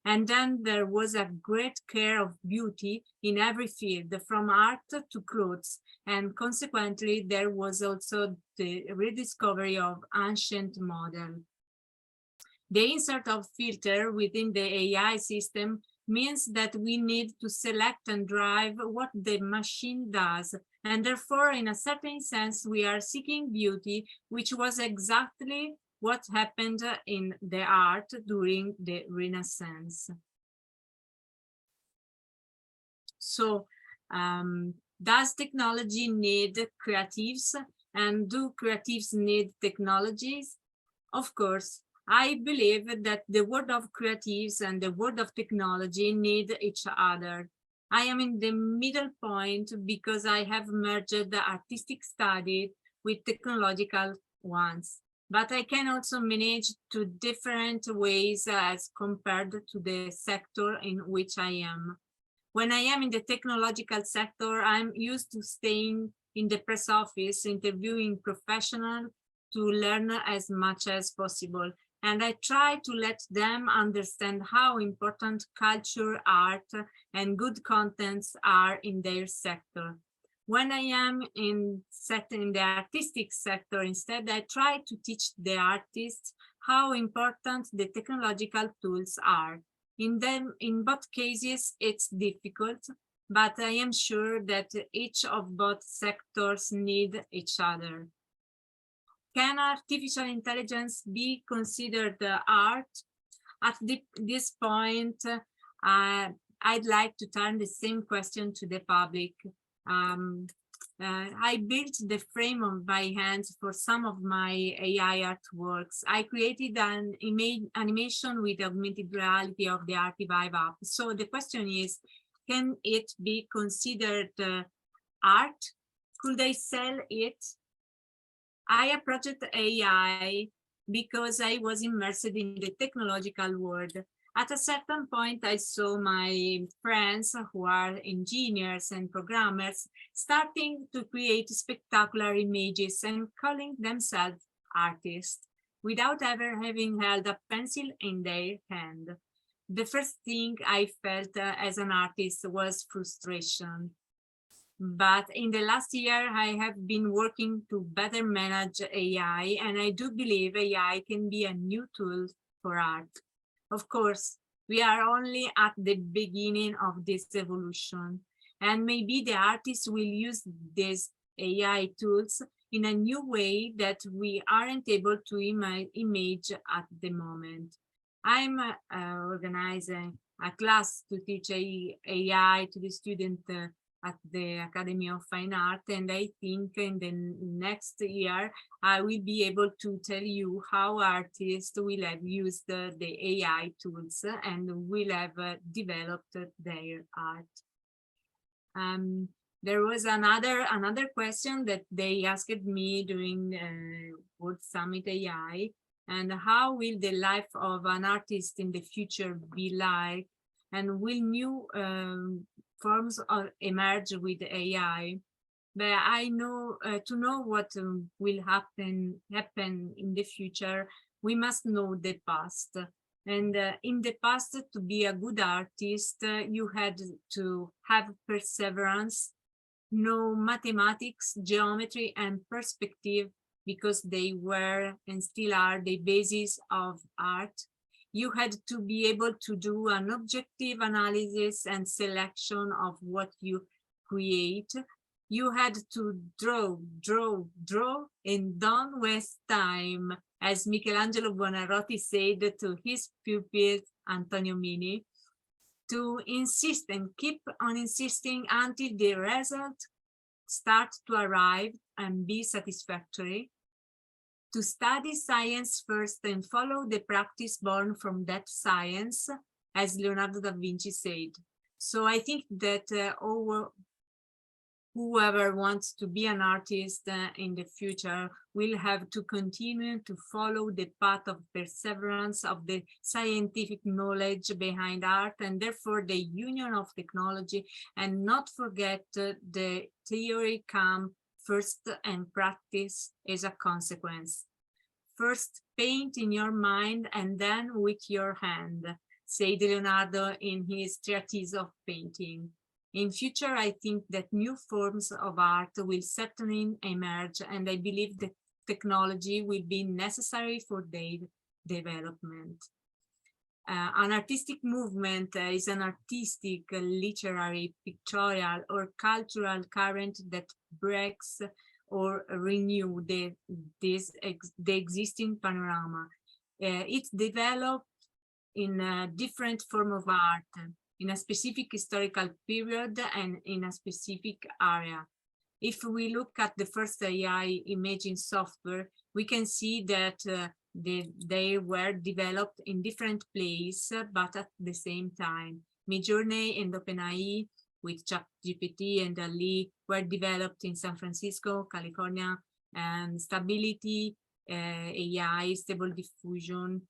And then there was a great care of beauty in every field, from art to clothes. And consequently, there was also the rediscovery of ancient models. The insert of filter within the AI system means that we need to select and drive what the machine does. And therefore, in a certain sense, we are seeking beauty, which was exactly what happened in the art during the Renaissance. So, does technology need creatives? And do creatives need technologies? Of course. I believe that the world of creatives and the world of technology need each other. I am in the middle point because I have merged the artistic study with technological ones. But I can also manage two different ways as compared to the sector in which I am. When I am in the technological sector, I'm used to staying in the press office, interviewing professionals to learn as much as possible. And I try to let them understand how important culture, art, and good contents are in their sector. When I am in the artistic sector, instead, I try to teach the artists how important the technological tools are. In both cases, it's difficult, but I am sure that each of both sectors need each other. Can artificial intelligence be considered art? At this point, I'd like to turn the same question to the public. I built the frame of my hands for some of my AI artworks. I created an animation with augmented reality of the Artivive app. So the question is, can it be considered art? Could I sell it? I approached AI because I was immersed in the technological world. At a certain point, I saw my friends who are engineers and programmers starting to create spectacular images and calling themselves artists without ever having held a pencil in their hand. The first thing I felt as an artist was frustration. But in the last year, I have been working to better manage AI, and I do believe AI can be a new tool for art. Of course, we are only at the beginning of this evolution, and maybe the artists will use these AI tools in a new way that we aren't able to image at the moment. I'm organizing a class to teach AI to the student at the Academy of Fine Art, and I think in the next year I will be able to tell you how artists will have used the AI tools and will have developed their art. There was another question that they asked me during World Summit AI, and how will the life of an artist in the future be like, and will new forms emerge with AI? But I know to know what will happen in the future, we must know the past. And in the past, to be a good artist, you had to have perseverance, know mathematics, geometry, and perspective, because they were and still are the basis of art. You had to be able to do an objective analysis and selection of what you create. You had to draw, and don't waste time, as Michelangelo Buonarroti said to his pupil Antonio Mini, to insist and keep on insisting until the result start to arrive and be satisfactory, to study science first and follow the practice born from that science, as Leonardo da Vinci said. So I think that whoever wants to be an artist in the future will have to continue to follow the path of perseverance of the scientific knowledge behind art, and therefore the union of technology, and not forget the theory come first and practice is a consequence. First paint in your mind and then with your hand, said Leonardo in his treatise of painting. In future, I think that new forms of art will certainly emerge, and I believe that technology will be necessary for their development. An artistic movement is an artistic, literary, pictorial, or cultural current that breaks or renew the existing panorama. It's developed in a different form of art, in a specific historical period and in a specific area. If we look at the first AI imaging software, we can see that they were developed in different places, but at the same time. Midjourney and OpenAI with ChatGPT and DALL-E were developed in San Francisco, California, and Stability, AI, Stable Diffusion,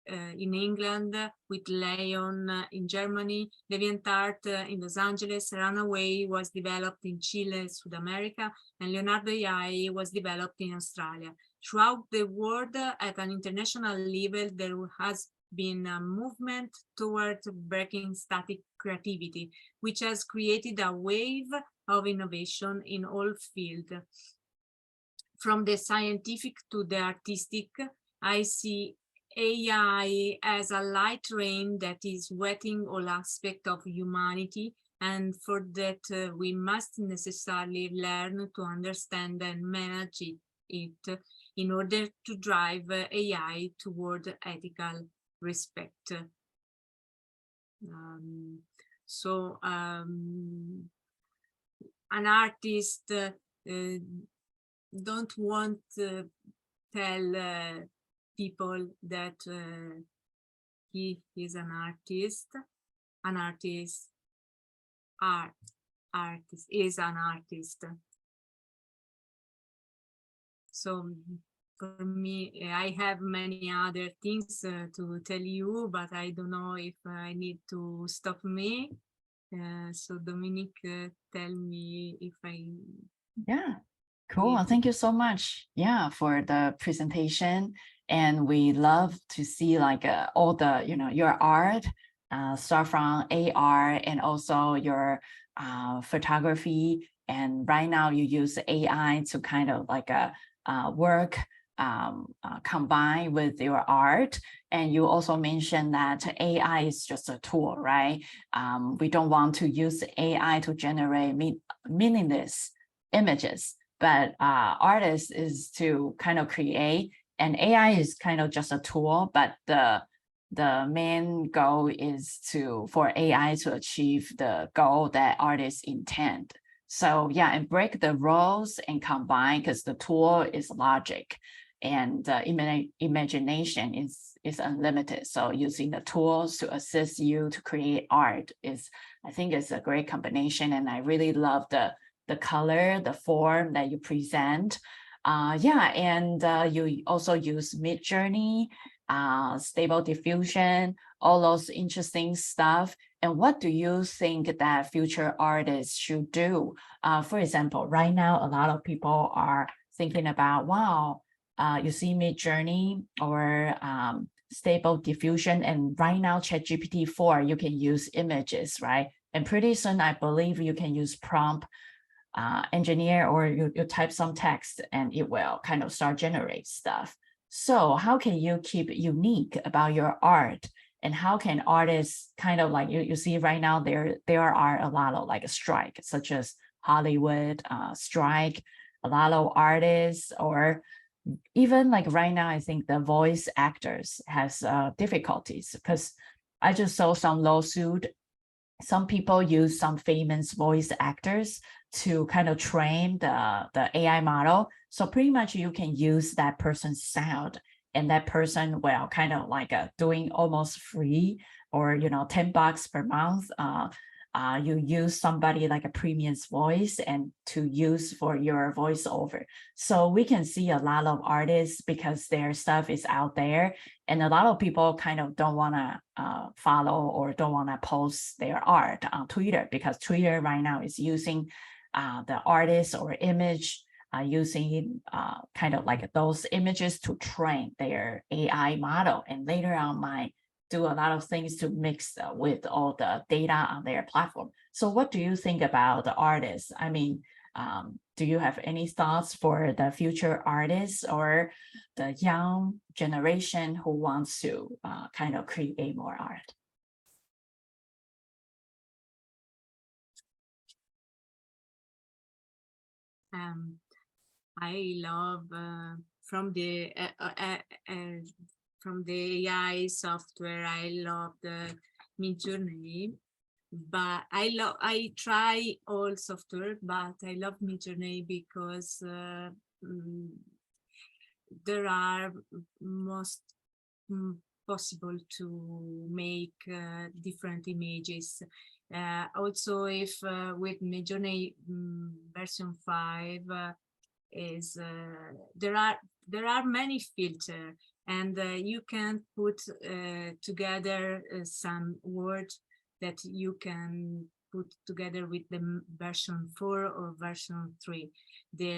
in England, with Leon in Germany, DeviantArt in Los Angeles, Runaway was developed in Chile, South America, and Leonardo AI was developed in Australia. Throughout the world, at an international level, there has been a movement toward breaking static creativity, which has created a wave of innovation in all fields. From the scientific to the artistic, I see AI as a light rain that is wetting all aspects of humanity, and for that we must necessarily learn to understand and manage it in order to drive AI toward ethical respect. An artist don't want to tell people that he is an artist. An artist is an artist. So for me, I have many other things to tell you, but I don't know if I need to stop me. So Dominic, tell me if I... Yeah, cool. Thank you so much. Yeah, for the presentation. And we love to see like all the, your art, start from AR and also your photography. And right now you use AI to kind of like work combined with your art. And you also mentioned that AI is just a tool, right? We don't want to use AI to generate meaningless images, but artists is to kind of create, and AI is kind of just a tool, but the main goal is for AI to achieve the goal that artists intend. So yeah, and break the roles and combine, because the tool is logic and imagination is unlimited. So using the tools to assist you to create art I think it's a great combination. And I really love the color, the form that you present. Yeah, and you also use Midjourney, Stable Diffusion, all those interesting stuff. And what do you think that future artists should do? For example, right now, a lot of people are thinking about, wow, you see Midjourney or Stable Diffusion, and right now ChatGPT-4, you can use images, right? And pretty soon, I believe you can use prompt engineer, or you type some text and it will kind of start generate stuff. So how can you keep unique about your art? And how can artists kind of like, you see right now there are a lot of like a strike, such as Hollywood strike, a lot of artists, or even like right now, I think the voice actors has difficulties, because I just saw some lawsuit. Some people use some famous voice actors to kind of train the AI model. So pretty much you can use that person's sound, and that person will kind of like doing almost free, or $10 per month. You use somebody like a premium's voice and to use for your voiceover. So we can see a lot of artists, because their stuff is out there, and a lot of people kind of don't want to follow or don't want to post their art on Twitter, because Twitter right now is using the artist or image, using kind of like those images to train their AI model, and later on might do a lot of things to mix with all the data on their platform. So what do you think about the artists? I mean, do you have any thoughts for the future artists or the young generation who wants to kind of create more art? I love from the AI software, I love the Midjourney, but I try all software, but I love Midjourney because there are most possible to make different images. Also, if with Midjourney version 5 there are many filters, and you can put together some words that you can put together with the version 4 or version 3. The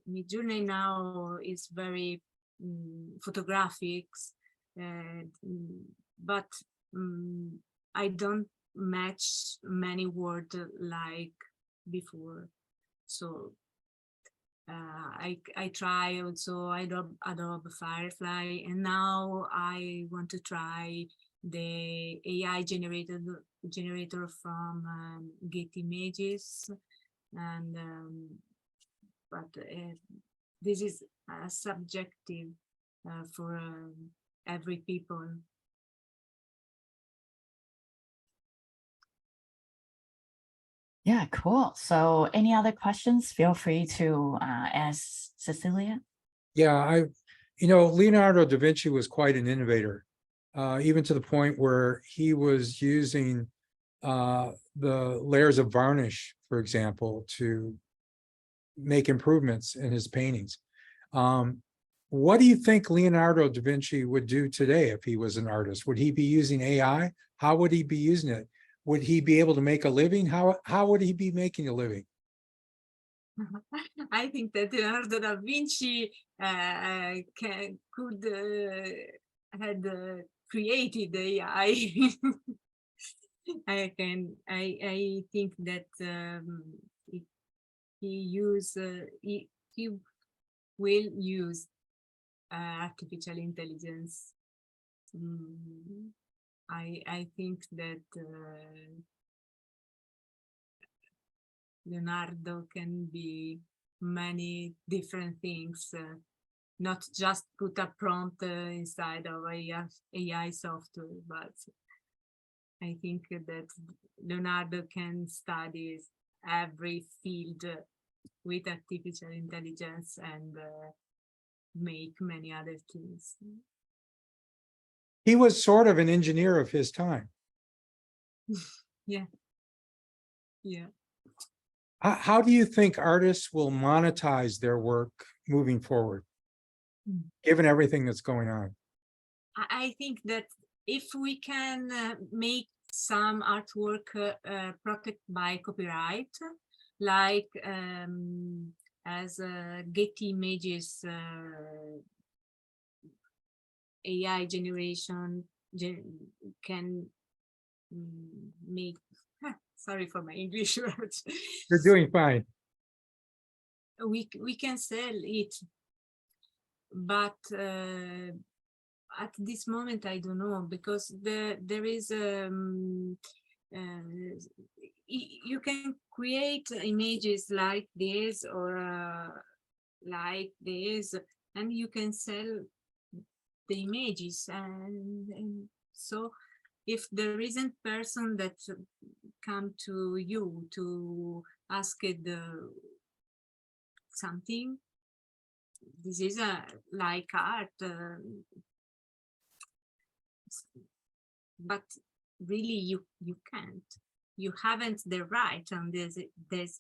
Midjourney now is very photographic, but I don't match many words like before. So I try also Adobe Firefly, and now I want to try the AI generator from Get Images, and but this is subjective for every people. Yeah, cool. So any other questions? Feel free to ask Cecilia. Yeah, Leonardo da Vinci was quite an innovator, even to the point where he was using the layers of varnish, for example, to make improvements in his paintings. What do you think Leonardo da Vinci would do today if he was an artist? Would he be using AI? How would he be using it? Would he be able to make a living? How would he be making a living? I think that Leonardo da Vinci could had created AI. I think that he will use artificial intelligence. I think that Leonardo can be many different things, not just put a prompt inside of AI software, but I think that Leonardo can study every field with artificial intelligence and make many other things. He was sort of an engineer of his time. Yeah. Yeah. How do you think artists will monetize their work moving forward, given everything that's going on? I think that if we can make some artwork protected by copyright, like as Get Images AI generation can make, sorry for my English words. You're doing fine. We can sell it, but at this moment I don't know, because there is you can create images like this or like this, and you can sell the images, and so if there isn't person that come to you to ask it something, this is like art, but really you can't, you haven't the right on these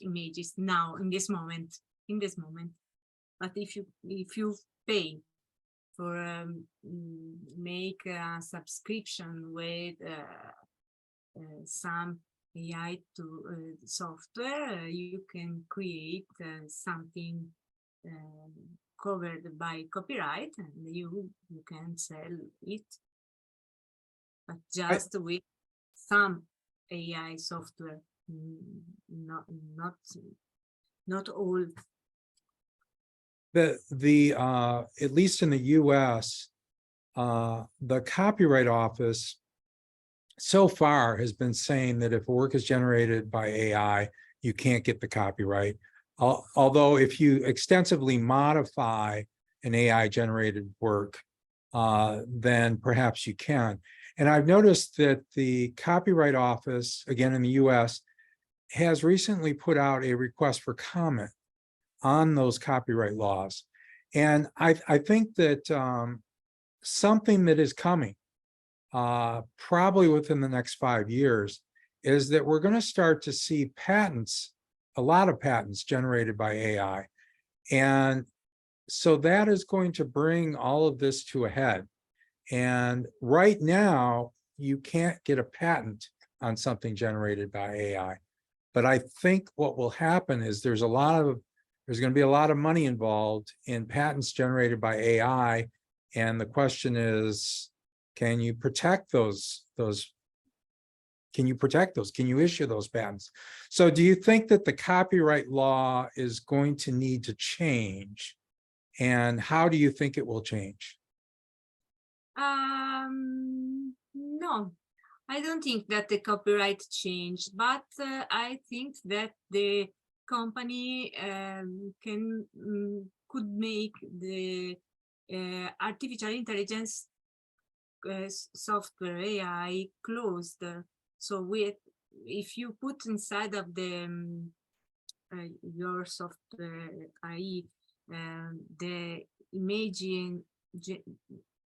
images now in this moment. But if you pay for make a subscription with some AI to software, you can create something covered by copyright, and you can sell it, but just with some AI software, not all. At least in the US, the Copyright Office so far has been saying that if a work is generated by AI, you can't get the copyright. Although if you extensively modify an AI generated work, then perhaps you can. And I've noticed that the Copyright Office, again in the US, has recently put out a request for comment on those copyright laws. And I think that something that is coming, probably within the next 5 years, is that we're going to start to see patents, a lot of patents generated by AI. And so that is going to bring all of this to a head. And right now, you can't get a patent on something generated by AI. But I think what will happen is there's going to be a lot of money involved in patents generated by AI. And the question is, can you protect those? Can you protect those? Can you issue those patents? So do you think that the copyright law is going to need to change? And how do you think it will change? No, I don't think that the copyright changed, but I think that the company could make the artificial intelligence software AI closed. So if you put inside of the your software AI the image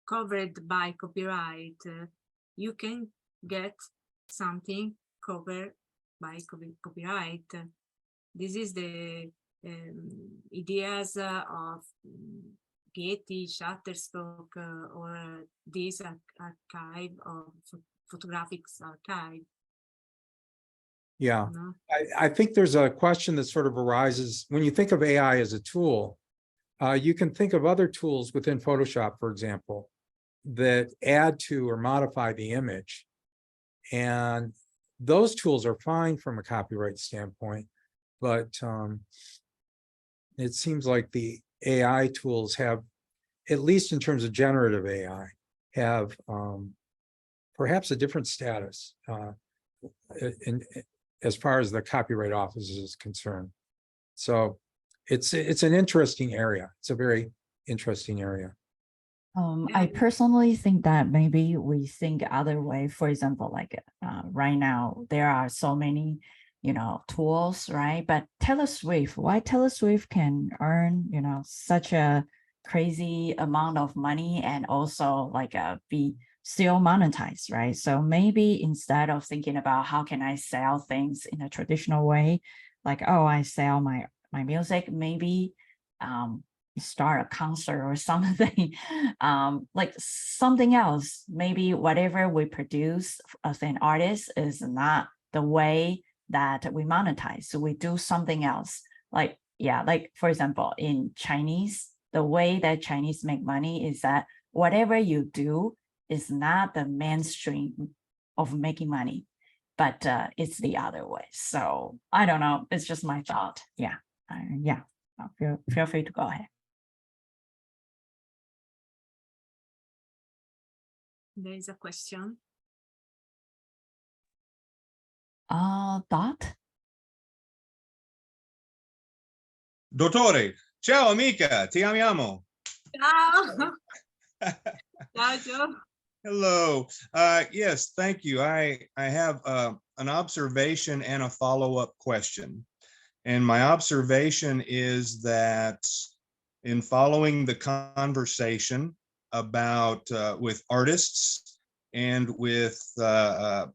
covered by copyright, you can get something covered by copyright. This is the ideas of Getty, Shutterstock, or this archive of photographics archive. Yeah, No? I think there's a question that sort of arises when you think of AI as a tool. You can think of other tools within Photoshop, for example, that add to or modify the image. And those tools are fine from a copyright standpoint, but it seems like the AI tools have, at least in terms of generative AI, have perhaps a different status as far as the Copyright Office is concerned. So it's an interesting area. It's a very interesting area. I personally think that maybe we think other way. For example, like right now, there are so many, tools, right? But Taylor Swift, why Taylor Swift can earn, such a crazy amount of money and also like be still monetized, right? So maybe instead of thinking about how can I sell things in a traditional way, like, oh, I sell my music, maybe start a concert or something, like something else. Maybe whatever we produce as an artist is not the way that we monetize. So we do something else. Like, yeah, like for example, in Chinese, the way that Chinese make money is that whatever you do is not the mainstream of making money, but it's the other way. So I don't know. It's just my thought. Yeah. Yeah. Feel free to go ahead. There is a question. Dot? Dottore, ciao amica, ti amiamo. Ciao. Ciao, Joe. Hello. Yes, thank you. I have an observation and a follow-up question. And my observation is that in following the conversation about with artists and with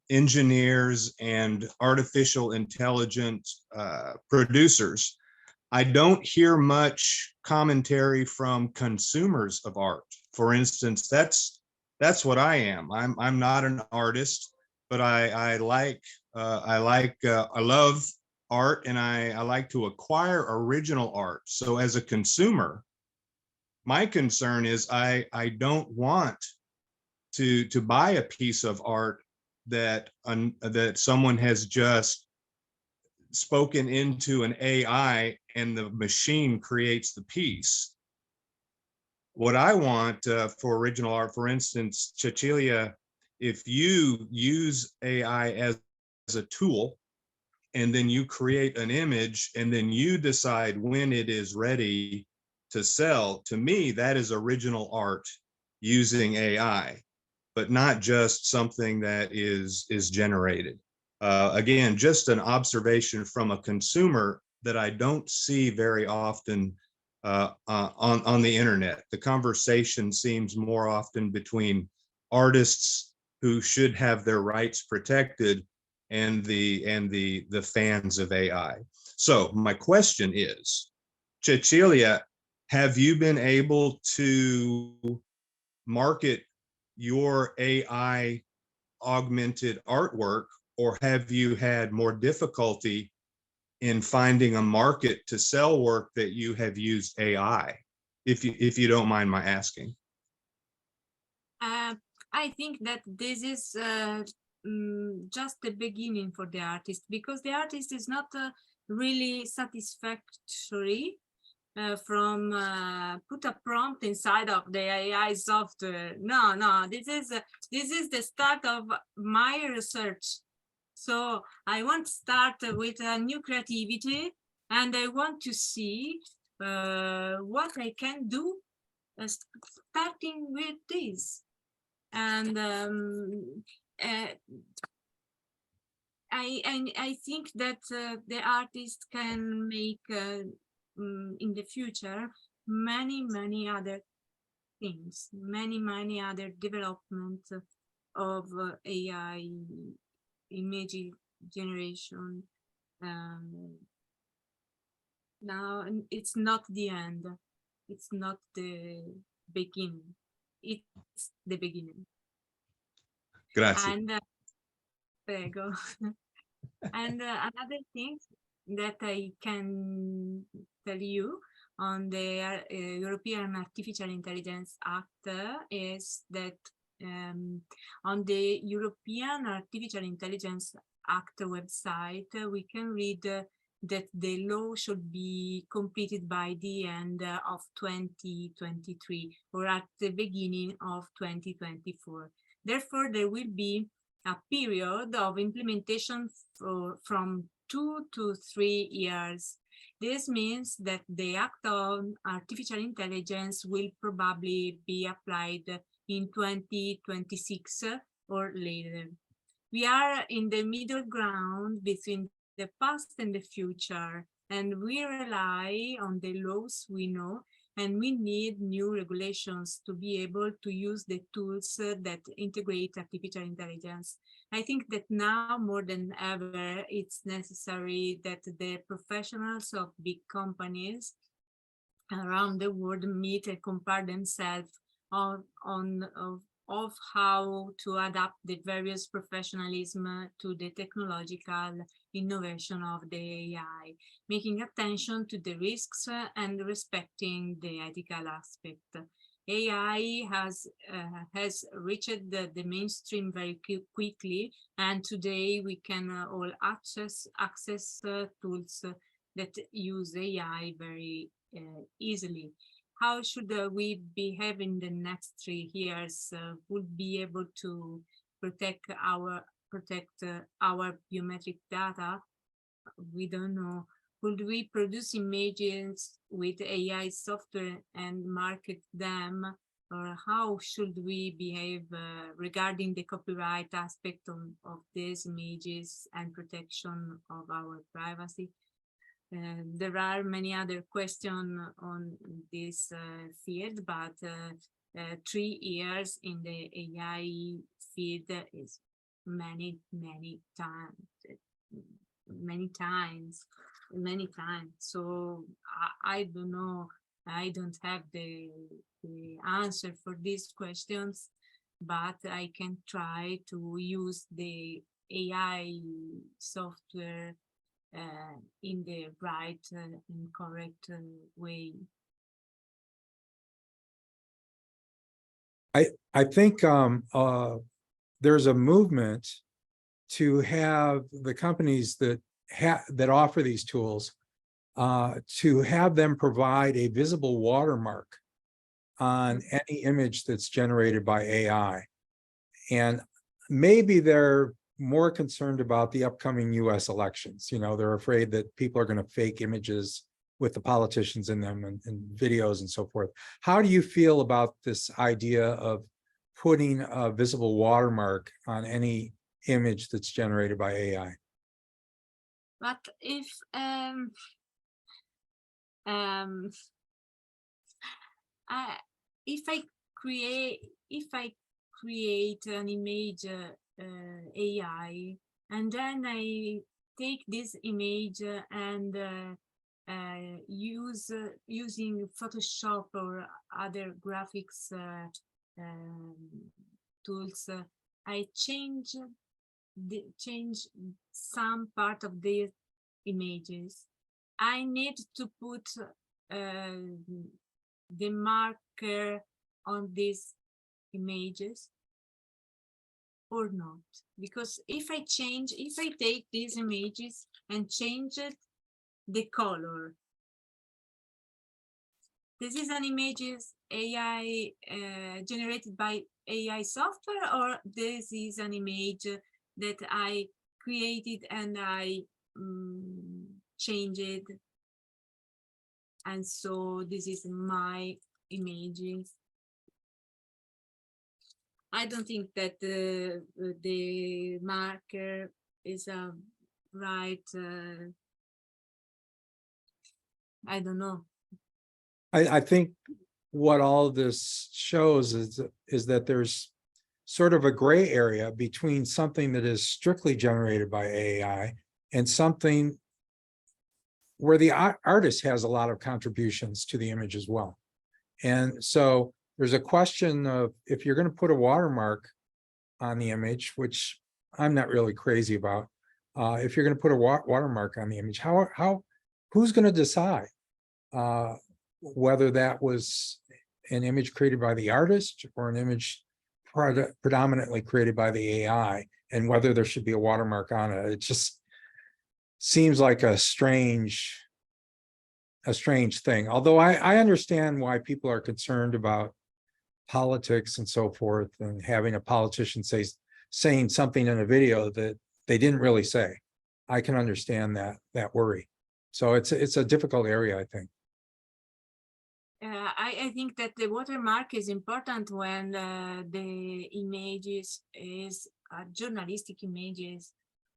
engineers and artificial intelligence producers, I don't hear much commentary from consumers of art. For instance, that's what I am. I'm not an artist, but I love art, and I like to acquire original art. So as a consumer, my concern is I don't want to buy a piece of art that someone has just spoken into an AI and the machine creates the piece. What I want for original art, for instance, Cecilia, if you use AI as a tool and then you create an image and then you decide when it is ready to sell, to me, that is original art using AI, but not just something that is generated. Again, just an observation from a consumer that I don't see very often on the internet. The conversation seems more often between artists who should have their rights protected and the fans of AI. So my question is, Cecilia, have you been able to market your AI augmented artwork, or have you had more difficulty in finding a market to sell work that you have used AI? If you don't mind my asking. I think that this is just the beginning for the artist, because the artist is not really satisfactory from put a prompt inside of the AI software. No, this is the start of my research. So I want to start with a new creativity, and I want to see what I can do starting with this. And I think that the artist can make in the future many other things, many other development of AI image generation. Now it's not the end, it's not the beginning, it's the beginning. Grazie. And there you go. And another thing that I can tell you on the European Artificial Intelligence Act is that on the European Artificial Intelligence Act website, we can read that the law should be completed by the end of 2023 or at the beginning of 2024. Therefore, there will be a period of implementation from 2 to 3 years. This means that the Act on Artificial Intelligence will probably be applied in 2026 or later. We are in the middle ground between the past and the future, and we rely on the laws we know, and we need new regulations to be able to use the tools that integrate artificial intelligence. I think that now more than ever, it's necessary that the professionals of big companies around the world meet and compare themselves of how to adapt the various professionalism to the technological innovation of the AI, making attention to the risks and respecting the ethical aspect. AI has reached the mainstream very quickly, and today we can all access tools that use AI very easily. How should we behave in the next 3 years? Would be able to protect our biometric data? We don't know. Could we produce images with AI software and market them? Or how should we behave regarding the copyright aspect of these images and protection of our privacy? There are many other questions on this field, but 3 years in the AI field is many times. So I don't know. I don't have the answer for these questions, but I can try to use the AI software in the right and correct way. I think there's a movement to have the companies that offer these tools to have them provide a visible watermark on any image that's generated by AI. And maybe they're more concerned about the upcoming US elections. You know, they're afraid that people are going to fake images with the politicians in them and videos and so forth. How do you feel about this idea of putting a visible watermark on any image that's generated by AI? But if I create an image AI, and then I take this image and using Photoshop or other graphics tools, I change some part of the images. I need to put the marker on these images or not, because if I take these images and change it, the color, this is an images AI generated by AI software, or this is an image that I created and I changed it, and so this is my images. I don't think that the marker is a right. I don't know. I think what all of this shows is that there's sort of a gray area between something that is strictly generated by AI and something where the artist has a lot of contributions to the image as well. And so there's a question of, if you're going to put a watermark on the image, which I'm not really crazy about, if you're going to put a watermark on the image, who's going to decide whether that was an image created by the artist or an image predominantly created by the AI, and whether there should be a watermark on it? It just seems like a strange thing. Although I understand why people are concerned about politics and so forth, and having a politician saying something in a video that they didn't really say. I can understand that worry. So it's a difficult area, I think. I think that the watermark is important when the images is journalistic images,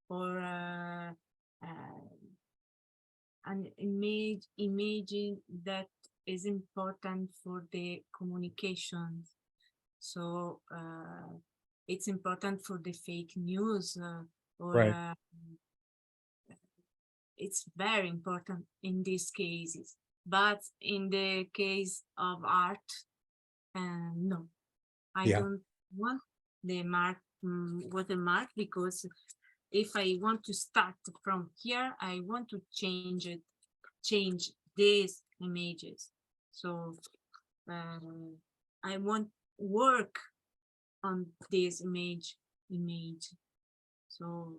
or an imaging that is important for the communications. So it's important for the fake news, or Right. It's very important in these cases. But in the case of art, no, I don't want the watermark, because if I want to start from here, I want to change these images. So I want work on this image. So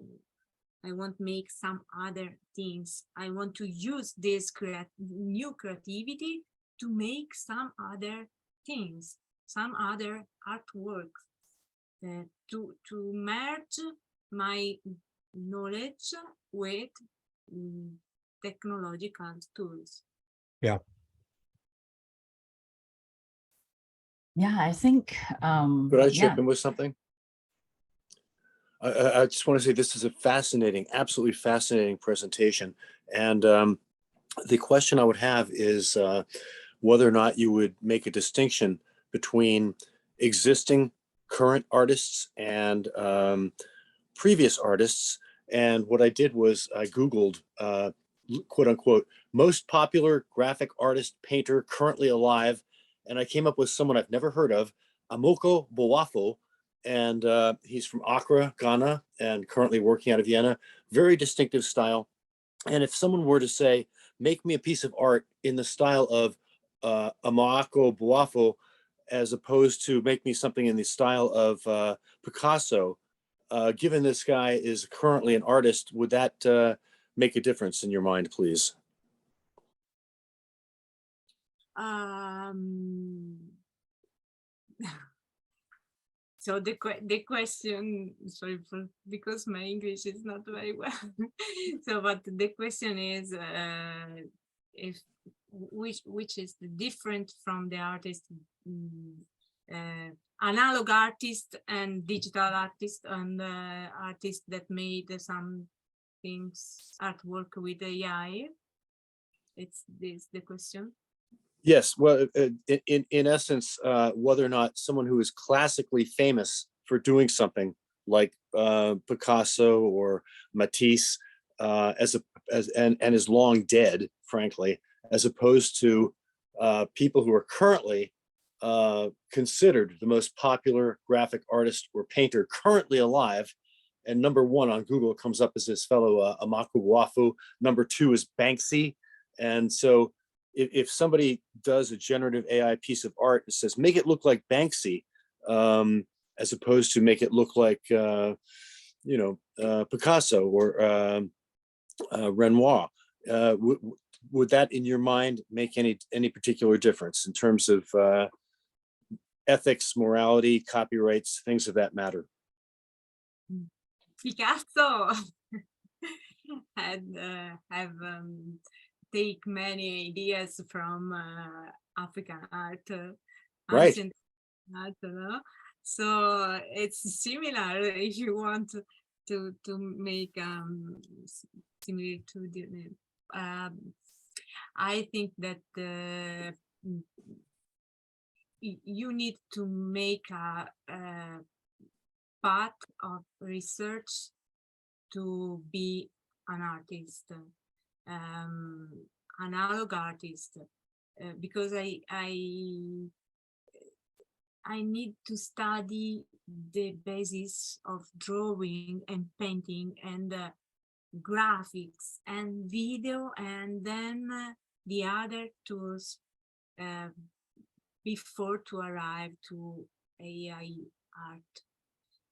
I want to make some other things. I want to use this new creativity to make some other things, some other artwork, to merge my knowledge with technological tools. Yeah. Yeah, I think. Could I chip in with something? I just want to say this is a fascinating, absolutely fascinating presentation. And the question I would have is whether or not you would make a distinction between existing current artists and previous artists. And what I did was I Googled, quote unquote, most popular graphic artist painter currently alive. And I came up with someone I've never heard of, Amoko Boafo. And he's from Accra, Ghana, and currently working out of Vienna. Very distinctive style. And if someone were to say, make me a piece of art in the style of Amoko Boafo, as opposed to make me something in the style of Picasso, given this guy is currently an artist, would that make a difference in your mind, please? So the question, sorry because my English is not very well. So, but the question is, if which is different from the artist, analog artist and digital artist, and artist that made some things, artwork with AI. It's this the question. Yes, well, in essence, whether or not someone who is classically famous for doing something like Picasso or Matisse, and is long dead frankly, as opposed to people who are currently considered the most popular graphic artist or painter currently alive. And number one on Google comes up as this fellow Amaku Wafu. Number two is Banksy. And so if somebody does a generative AI piece of art and says, make it look like Banksy, as opposed to make it look like, Picasso or Renoir, would that in your mind make any particular difference in terms of ethics, morality, copyrights, things of that matter? Picasso have take many ideas from African art, Right. ancient art, so it's similar if you want to make similar to the. I think that you need to make a path of research to be an artist, analog artist, because I need to study the basis of drawing and painting and graphics and video, and then the other tools before to arrive to AI art,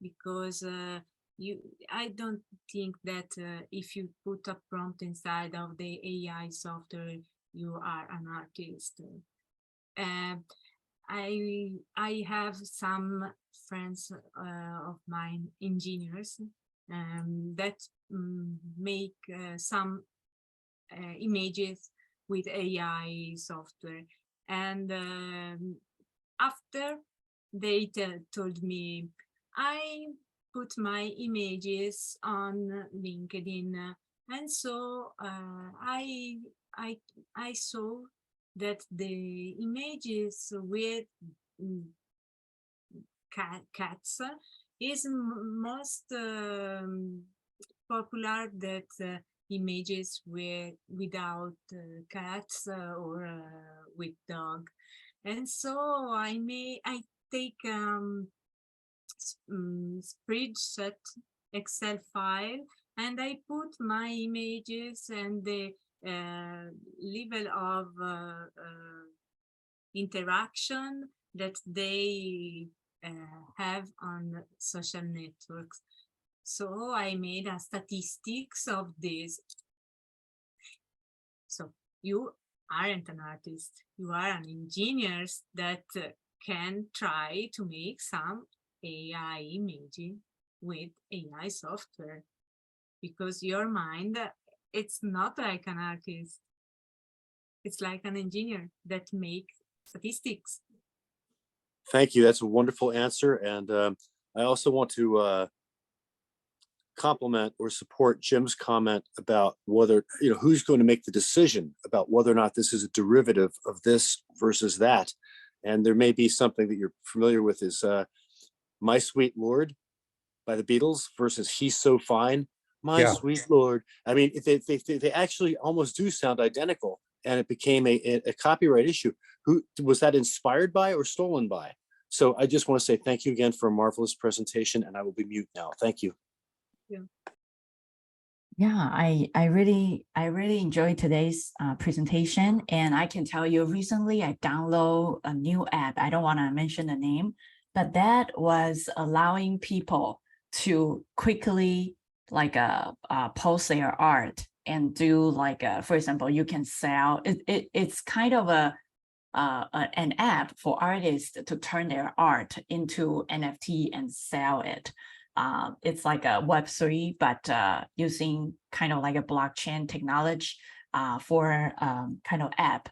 because I don't think that if you put a prompt inside of the AI software, you are an artist. I have some friends of mine, engineers, that make some images with AI software, and after they told me, I put my images on LinkedIn, and so I saw that the images with cats is most popular that images without cats or with dog, and so I take spreadsheet Excel file, and I put my images and the level of interaction that they have on social networks. So I made a statistics of this. So you aren't an artist, you are an engineer that can try to make some AI imaging with AI software, because your mind, it's not like an artist, it's like an engineer that makes statistics. Thank you. That's a wonderful answer. And I also want to compliment or support Jim's comment about whether, who's going to make the decision about whether or not this is a derivative of this versus that. And there may be something that you're familiar with is My Sweet Lord by the Beatles versus He's So Fine, My Sweet Lord. I mean, they actually almost do sound identical, and it became a copyright issue. Who was that inspired by or stolen by? So I just want to say thank you again for a marvelous presentation, and I will be mute now. Thank you. Yeah, I really enjoyed today's presentation, and I can tell you recently I downloaded a new app. I don't want to mention the name, but that was allowing people to quickly post their art and do for example, you can sell it's kind of an app for artists to turn their art into NFT and sell it. It's like a Web3, but using kind of like a blockchain technology for kind of app.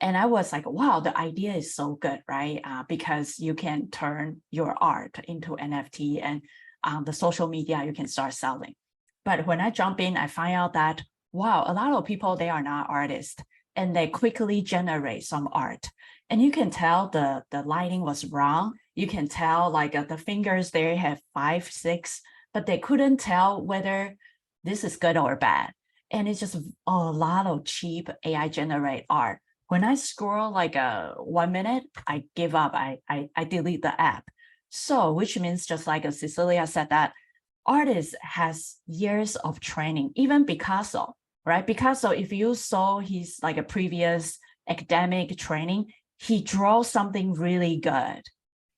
And I was like, wow, the idea is so good, right? Because you can turn your art into NFT, and on the social media, you can start selling. But when I jump in, I find out that, wow, a lot of people, they are not artists, and they quickly generate some art. And you can tell the lighting was wrong. You can tell the fingers there have 5, 6, but they couldn't tell whether this is good or bad. and it's just a lot of cheap AI generate art. When I scroll like 1 minute, I give up. I delete the app. So, which means just like Cecilia said, that artist has years of training, even Picasso, right? Picasso, if you saw his like a previous academic training, he draws something really good.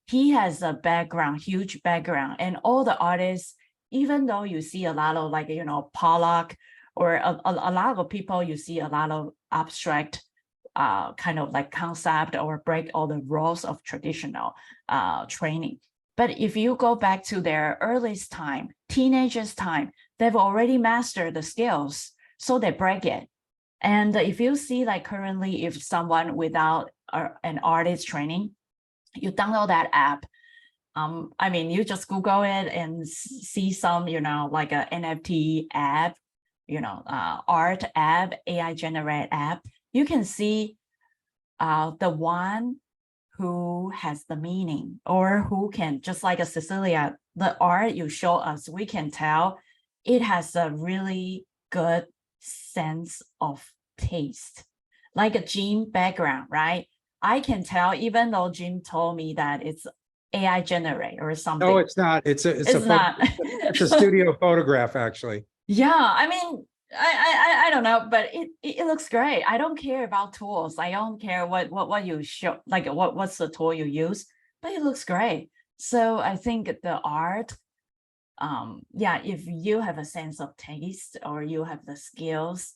He has a background, huge background, and all the artists, even though you see a lot of like, you know, Pollock or a lot of people, you see a lot of abstract kind of like concept or break all the rules of traditional training. But if you go back to their earliest time, teenagers' time, they've already mastered the skills, so they break it. And if you see like currently, if someone without an artist training, you download that app. I mean, you just Google it and see some, you know, like a NFT app, you know, art app, AI generate app. You can see the one who has the meaning, or who can, just like a Cecilia, the art you show us, we can tell it has a really good sense of taste, like a Jim background, right? I can tell, even though Jim told me that it's AI generate or something. No, it's not. It's not. It's a studio photograph, actually. Yeah, I mean, I don't know, but it looks great. I don't care about tools. I don't care what you show, like what's the tool you use, but it looks great. So I think the art, yeah, if you have a sense of taste, or you have the skills,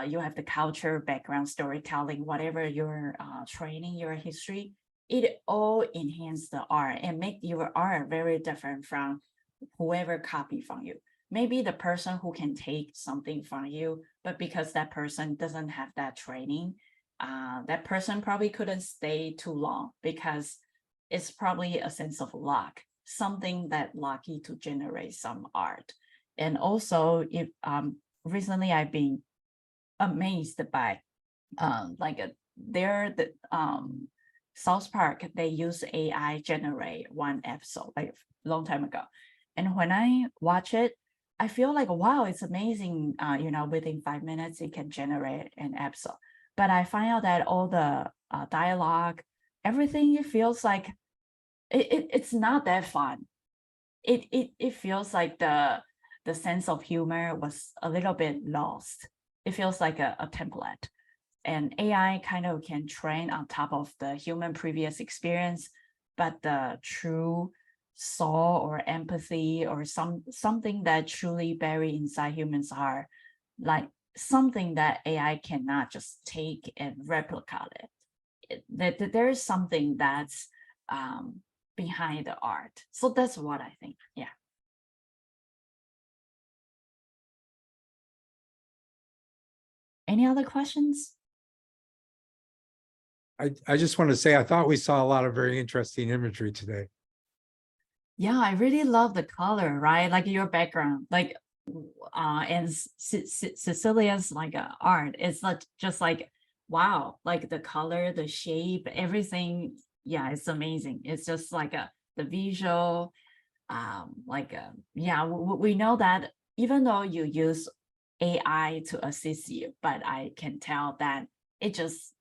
you have the culture, background, storytelling, whatever your training, your history, it all enhance the art and make your art very different from whoever copy from you. Maybe the person who can take something from you, but because that person doesn't have that training, that person probably couldn't stay too long, because it's probably a sense of luck, something that lucky to generate some art. And also, if recently I've been amazed by the South Park, they use AI generate one episode like a long time ago. And when I watch it, I feel like, wow, it's amazing. You know, within 5 minutes, it can generate an episode. But I find out that all the dialogue, everything, it feels like it's not that fun. It feels like the sense of humor was a little bit lost. It feels like a template. And AI kind of can train on top of the human previous experience, but the true soul or empathy or something that truly buried inside humans are like something that AI cannot just take and replicate it. That there is something that's behind the art. So that's what I think. Yeah. Any other questions? I just want to say, I thought we saw a lot of very interesting imagery today. Yeah, I really love the color, right? Like your background, like and Cecilia's like art. It's like just like, wow, like the color, the shape, everything. Yeah, it's amazing. It's just like the visual, yeah, we know that even though you use AI to assist you, but I can tell that it just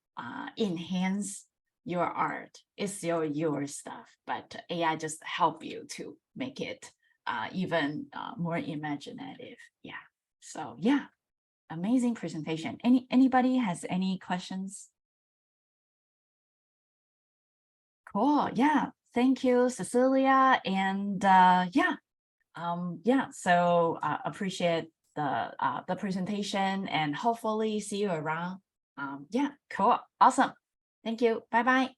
enhance your art. It's your stuff, but AI just help you to make it even more imaginative. Yeah. So yeah, amazing presentation. Anybody has any questions? Cool. Yeah. Thank you, Cecilia. And yeah. Yeah. So appreciate the presentation, and hopefully see you around. Yeah. Cool. Awesome. Thank you. Bye-bye.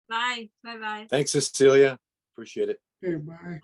Bye. Bye-bye. Thanks, Cecilia. Appreciate it. Okay, bye.